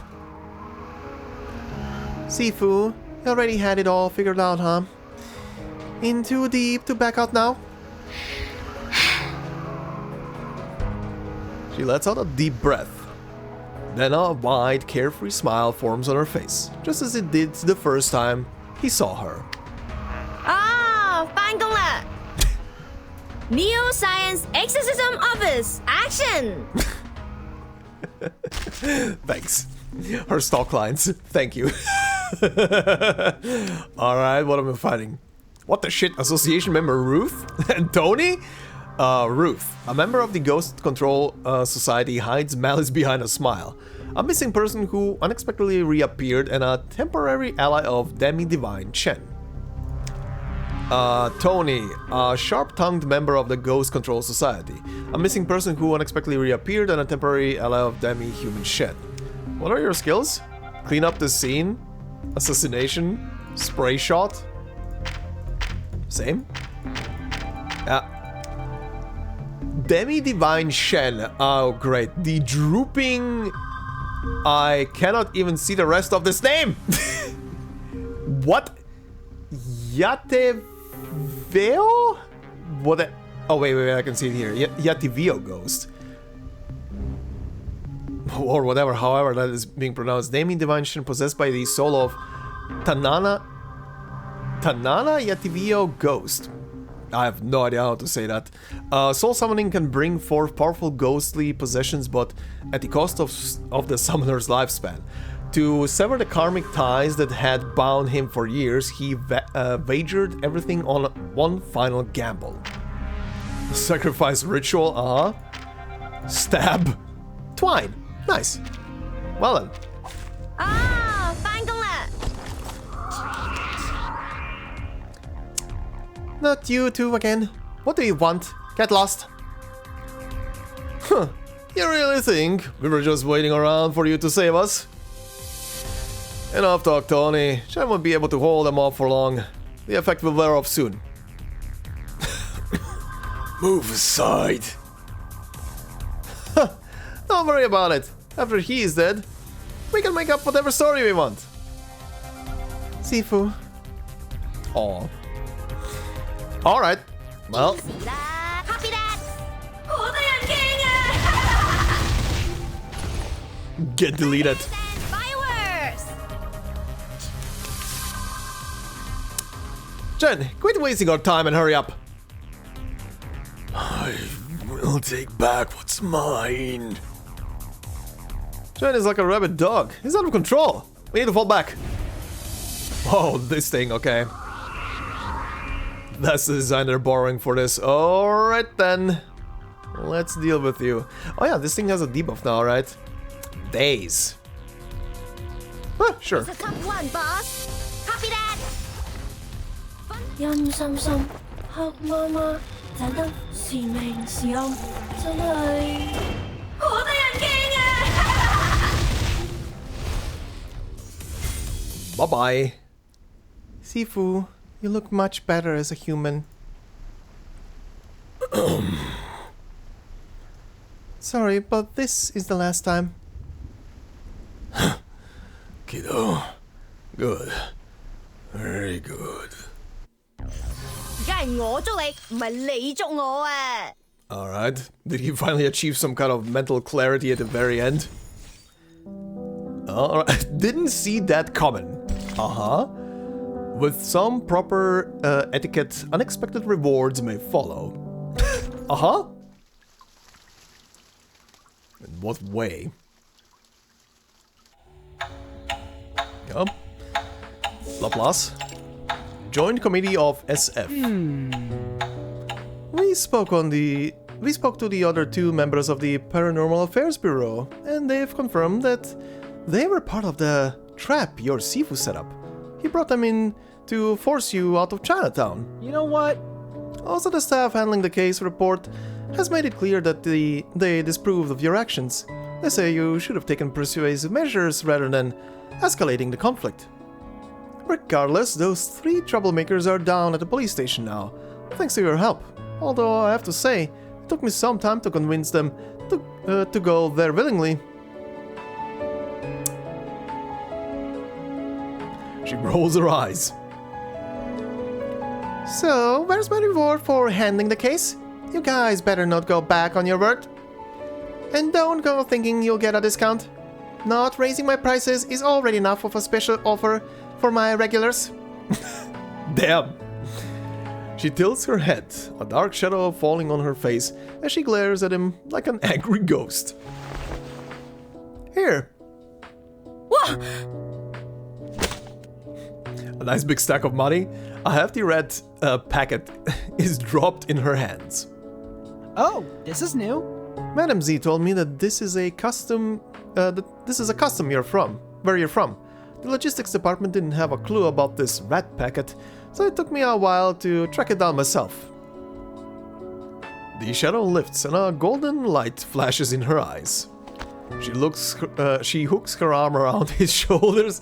Sifu, you already had it all figured out, huh? In too deep to back out now? She lets out a deep breath. Then a wide, carefree smile forms on her face, just as it did the first time he saw her. Ah, 翻工啦 Neo Science Exorcism Office, action! Thanks. Her stock lines. Thank you. Alright, what am I fighting? What the shit? Association member Ruth? And Tony? Ruth. A member of the Ghost Control Society hides malice behind a smile. A missing person who unexpectedly reappeared and a temporary ally of Demi-Divine Chen. Tony, a sharp-tongued member of the Ghost Control Society. A missing person who unexpectedly reappeared and a temporary ally of Demi-Human Shen. What are your skills? Clean up the scene? Assassination? Spray shot? Same? Yeah. Demi-Divine Shen. Oh, great. The drooping... I cannot even see the rest of this name! What? Yateveo? What? Oh, wait, I can see it here. Yativio Ghost. or whatever, however that is being pronounced, naming dimension possessed by the soul of Tanana Yativio Ghost. I have no idea how to say that. Soul summoning can bring forth powerful ghostly possessions, but at the cost of the summoner's lifespan. To sever the karmic ties that had bound him for years, he wagered everything on one final gamble. Sacrifice ritual, Stab. Twine. Nice. Well then. 啊，翻工啦！ Not you two again. What do you want? Get lost. Huh. You really think we were just waiting around for you to save us? Enough talk, Tony. I won't be able to hold them off for long. The effect will wear off soon. Move aside. Don't worry about it. After he is dead, we can make up whatever story we want. Sifu. Aw. Alright. Well. 啦，copy that。好得人驚啊！ Get deleted. Fireworks。 Jen, quit wasting our time and hurry up. I will take back what's mine. Jen is like a rabid dog. He's out of control. We need to fall back. Oh, this thing, okay. That's the design they're borrowing for this. Alright then. Let's deal with you. Oh yeah, this thing has a debuff now, right? Days. Sure. It's a tough one, boss. Copy that。 陰森森、黑麻麻，盞燈時明時暗，真係好得人驚啊！ Bye-bye. Sifu, you look much better as a human. Sorry, but this is the last time. Kiddo. Good. Very good. 而家係我捉你，唔係你捉我啊！ Alright. Did he finally achieve some kind of mental clarity at the very end? Alright. Didn't see that coming. Uh-huh. With some proper etiquette, unexpected rewards may follow. Uh-huh. In what way? Yup. Laplace. Joint Committee of SF. We spoke to the other two members of the Paranormal Affairs Bureau, and they've confirmed that they were part of the trap your Sifu set up. He brought them in to force you out of Chinatown. You know what? Also, the staff handling the case report has made it clear that they disapproved of your actions. They say you should have taken persuasive measures rather than escalating the conflict. Regardless, those three troublemakers are down at the police station now, thanks to your help. Although I have to say, it took me some time to convince them to go there willingly. She rolls her eyes. So, where's my reward for handling the case? You guys better not go back on your word. And don't go thinking you'll get a discount. Not raising my prices is already enough of a special offer for my regulars. Damn. She tilts her head, a dark shadow falling on her face as she glares at him like an angry ghost. Here. What? A nice big stack of money. A hefty red packet is dropped in her hands. Oh, this is new. Madam Z told me that this is a custom. Where you're from. The logistics department didn't have a clue about this rat packet, so it took me a while to track it down myself. The shadow lifts and a golden light flashes in her eyes. She hooks her arm around his shoulders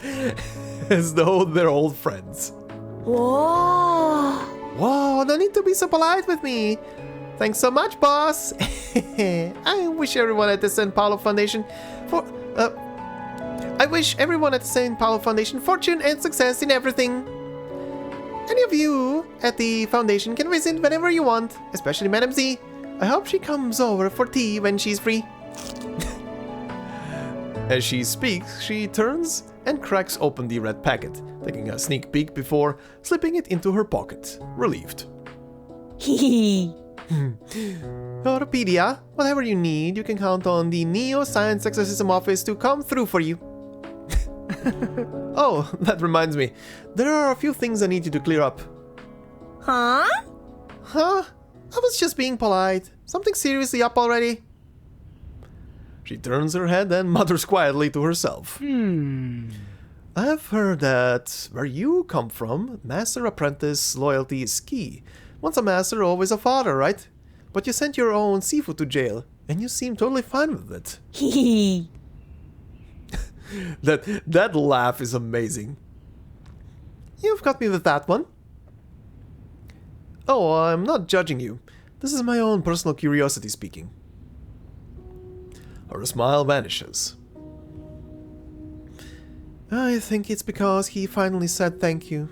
as though they're old friends. Whoa! Whoa, no need to be so polite with me. Thanks so much, boss. I wish everyone at the St. Paulo Foundation fortune and success in everything. Any of you at the foundation can visit whenever you want, especially Madam Z. I hope she comes over for tea when she's free. As she speaks, she turns and cracks open the red packet, taking a sneak peek before slipping it into her pocket, relieved. Autopedia, whatever you need, you can count on the Neo Science Exorcism Office to come through for you. Oh, that reminds me. There are a few things I need you to clear up. Huh? Huh? I was just being polite. Something seriously up already? She turns her head and mutters quietly to herself. I've heard that where you come from, master-apprentice loyalty is key. Once a master, always a father, right? But you sent your own Sifu to jail, and you seem totally fine with it. That laugh is amazing. You've got me with that one. Oh, I'm not judging you. This is my own personal curiosity speaking. Her smile vanishes. I think it's because he finally said thank you.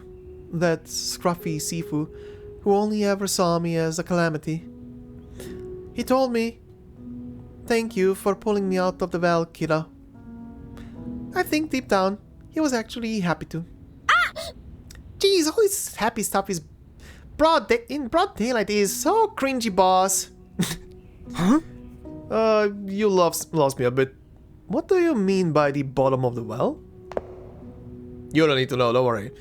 That scruffy Sifu, who only ever saw me as a calamity. He told me, "Thank you for pulling me out of the well, kiddo." I think deep down, he was actually happy to. Jeez, all this happy stuff is in broad daylight is so cringy, boss. Huh? You lost me a bit. What do you mean by the bottom of the well? You don't need to know, don't worry.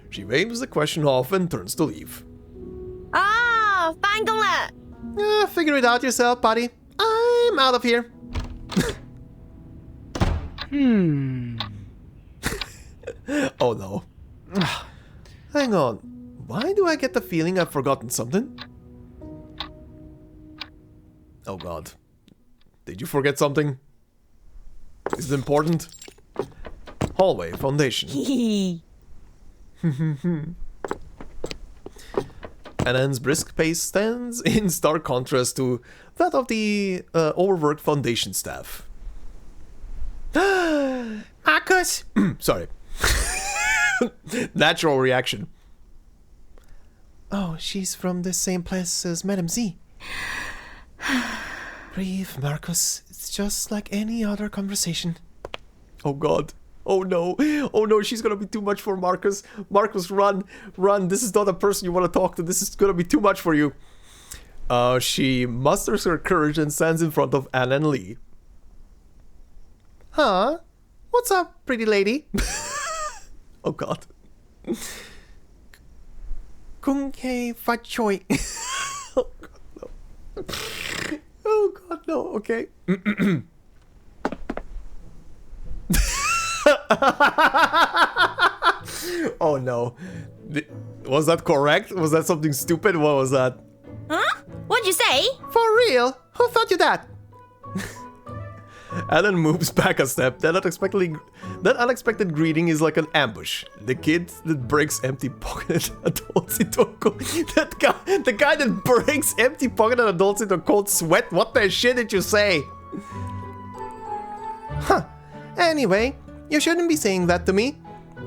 She waves the question off and turns to leave. Ah, 返工啦. Figure it out yourself, buddy. I'm out of here. Oh no. Hang on. Why do I get the feeling I've forgotten something? Oh god. Did you forget something? Is it important? Hallway foundation. Anand's brisk pace stands in stark contrast to that of the overworked foundation staff. Marcus! Sorry. Natural reaction. Oh, she's from the same place as Madame Z. Breathe, Marcus. It's just like any other conversation. Oh god. Oh no. Oh no, she's gonna be too much for Marcus. Marcus, run. Run. This is not a person you want to talk to. This is gonna be too much for you. She musters her courage and stands in front of Anne and Lee. Huh? What's up, pretty lady? Oh god. Kung hei fa choi. Oh god, no. Oh god, no. Okay. Oh no. Was that correct? Was that something stupid? What was that? Huh? What'd you say? For real? Who thought you that? Alan moves back a step. That unexpected greeting is like an ambush. The kid that breaks empty-pocketed adults into a cold... The guy that breaks empty-pocketed adults into a cold sweat? What the shit did you say? Huh. Anyway, you shouldn't be saying that to me.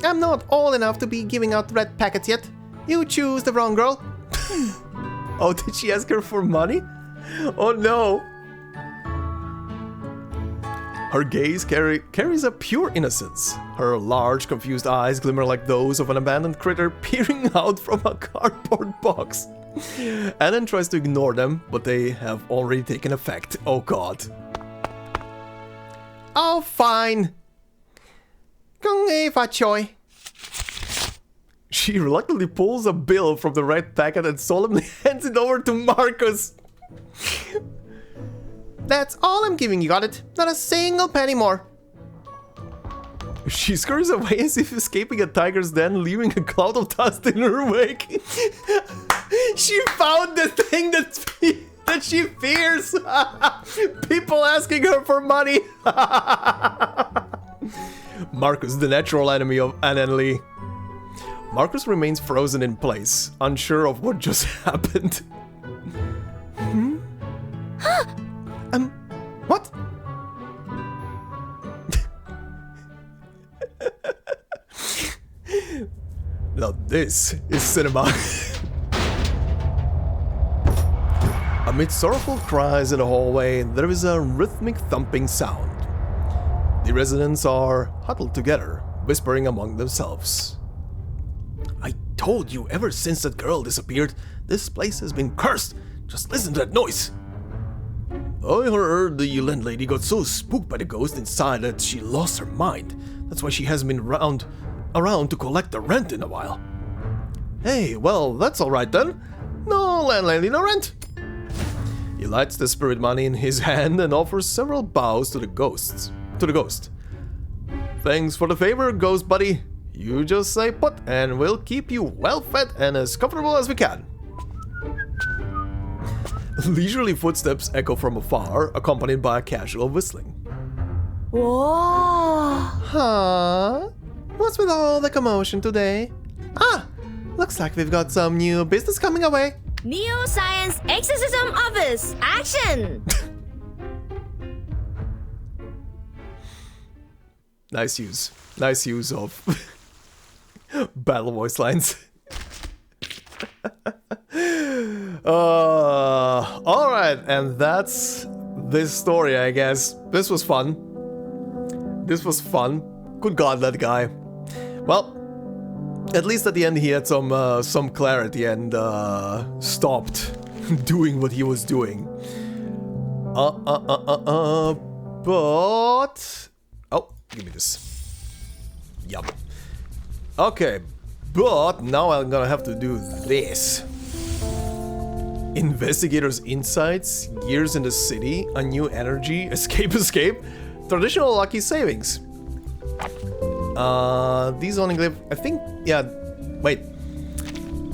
I'm not old enough to be giving out red packets yet. You choose the wrong girl. Oh, did she ask her for money? Oh no. Her gaze carries a pure innocence. Her large, confused eyes glimmer like those of an abandoned critter peering out from a cardboard box. Alan tries to ignore them, but they have already taken effect. Oh god. Oh, fine. Kung hei fa choi. She reluctantly pulls a bill from the red packet and solemnly hands it over to Marcus. That's all I'm giving you, got it? Not a single penny more. She scurries away as if escaping a tiger's den, leaving a cloud of dust in her wake. She found the thing that she fears. People asking her for money. Marcus, the natural enemy of Anne and Lee. Marcus remains frozen in place, unsure of what just happened. What? Now this is cinema. Amid sorrowful cries in the hallway, there is a rhythmic thumping sound. The residents are huddled together, whispering among themselves. I told you ever since that girl disappeared, this place has been cursed. Just listen to that noise. I heard the landlady got so spooked by the ghost inside that she lost her mind. That's why she hasn't been around to collect the rent in a while. Hey, well, that's alright then. No landlady, no rent. He lights the spirit money in his hand and offers several bows to the ghost. Thanks for the favor, ghost buddy. You just stay put and we'll keep you well fed and as comfortable as we can. Leisurely footsteps echo from afar, accompanied by a casual whistling. Whoa! Huh? What's with all the commotion today? Ah! Looks like we've got some new business coming our way. Neo Science Exorcism Office, action! Nice use of battle voice lines. Alright, and that's this story, I guess. This was fun. Good god, that guy. Well, at least at the end he had some clarity and stopped doing what he was doing. But... Oh, give me this. Yup. Okay, but now I'm gonna have to do this. Investigators' insights, years in the city, a new energy, escape, traditional lucky savings. These only live, I think, yeah, wait.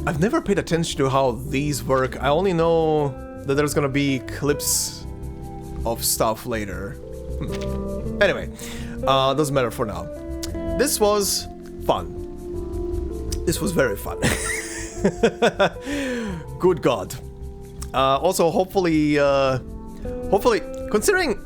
I've never paid attention to how these work. I only know that there's gonna be clips of stuff later. Anyway, doesn't matter for now. This was fun. This was very fun. Good god. Also, hopefully, considering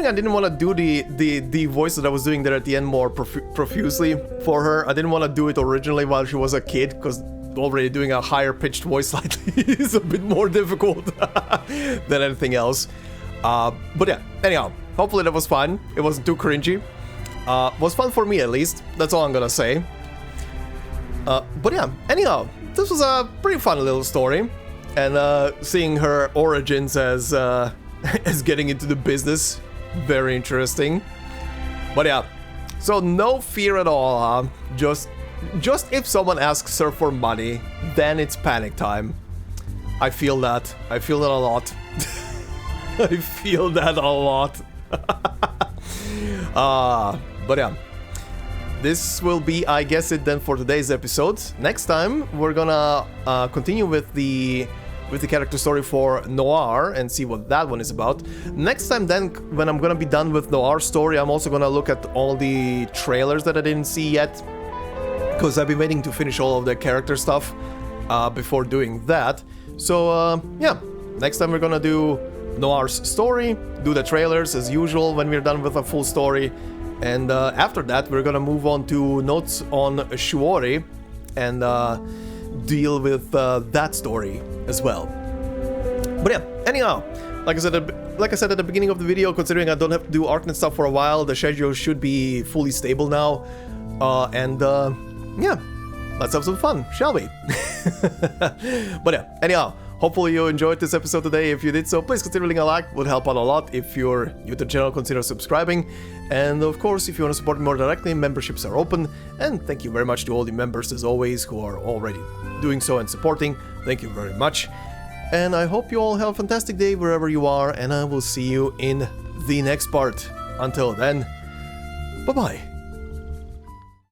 I didn't want to do the voice that I was doing there at the end more profusely for her, I didn't want to do it originally while she was a kid, because already doing a higher pitched voice slightly is a bit more difficult than anything else. But yeah, anyhow, hopefully that was fun. It wasn't too cringy. Was fun for me at least. That's all I'm gonna say. But yeah, anyhow, this was a pretty fun little story. And seeing her origins as as getting into the business, very interesting. But yeah, so no fear at all, huh? Just if someone asks her for money, then it's panic time. I feel that. I feel that a lot. I feel that a lot. But yeah, this will be, I guess, it then for today's episode. Next time, we're gonna continue with the character story for Noir and see what that one is about. Next time then, when I'm gonna be done with Noir's story, I'm also gonna look at all the trailers that I didn't see yet, because I've been waiting to finish all of the character stuff before doing that. So yeah, next time we're gonna do Noir's story, do the trailers as usual when we're done with a full story, and after that we're gonna move on to notes on Shuori and deal with that story as well. But yeah, anyhow, like I said at the beginning of the video, considering I don't have to do Arcanist stuff for a while, the schedule should be fully stable now, and yeah, let's have some fun, shall we? But yeah, anyhow, hopefully you enjoyed this episode today. If you did so, please consider leaving a like, would help out a lot. If you're new to the channel, consider subscribing. And of course, if you want to support me more directly, memberships are open. And thank you very much to all the members, as always, who are already doing so and supporting. Thank you very much. And I hope you all have a fantastic day wherever you are, and I will see you in the next part. Until then, bye-bye.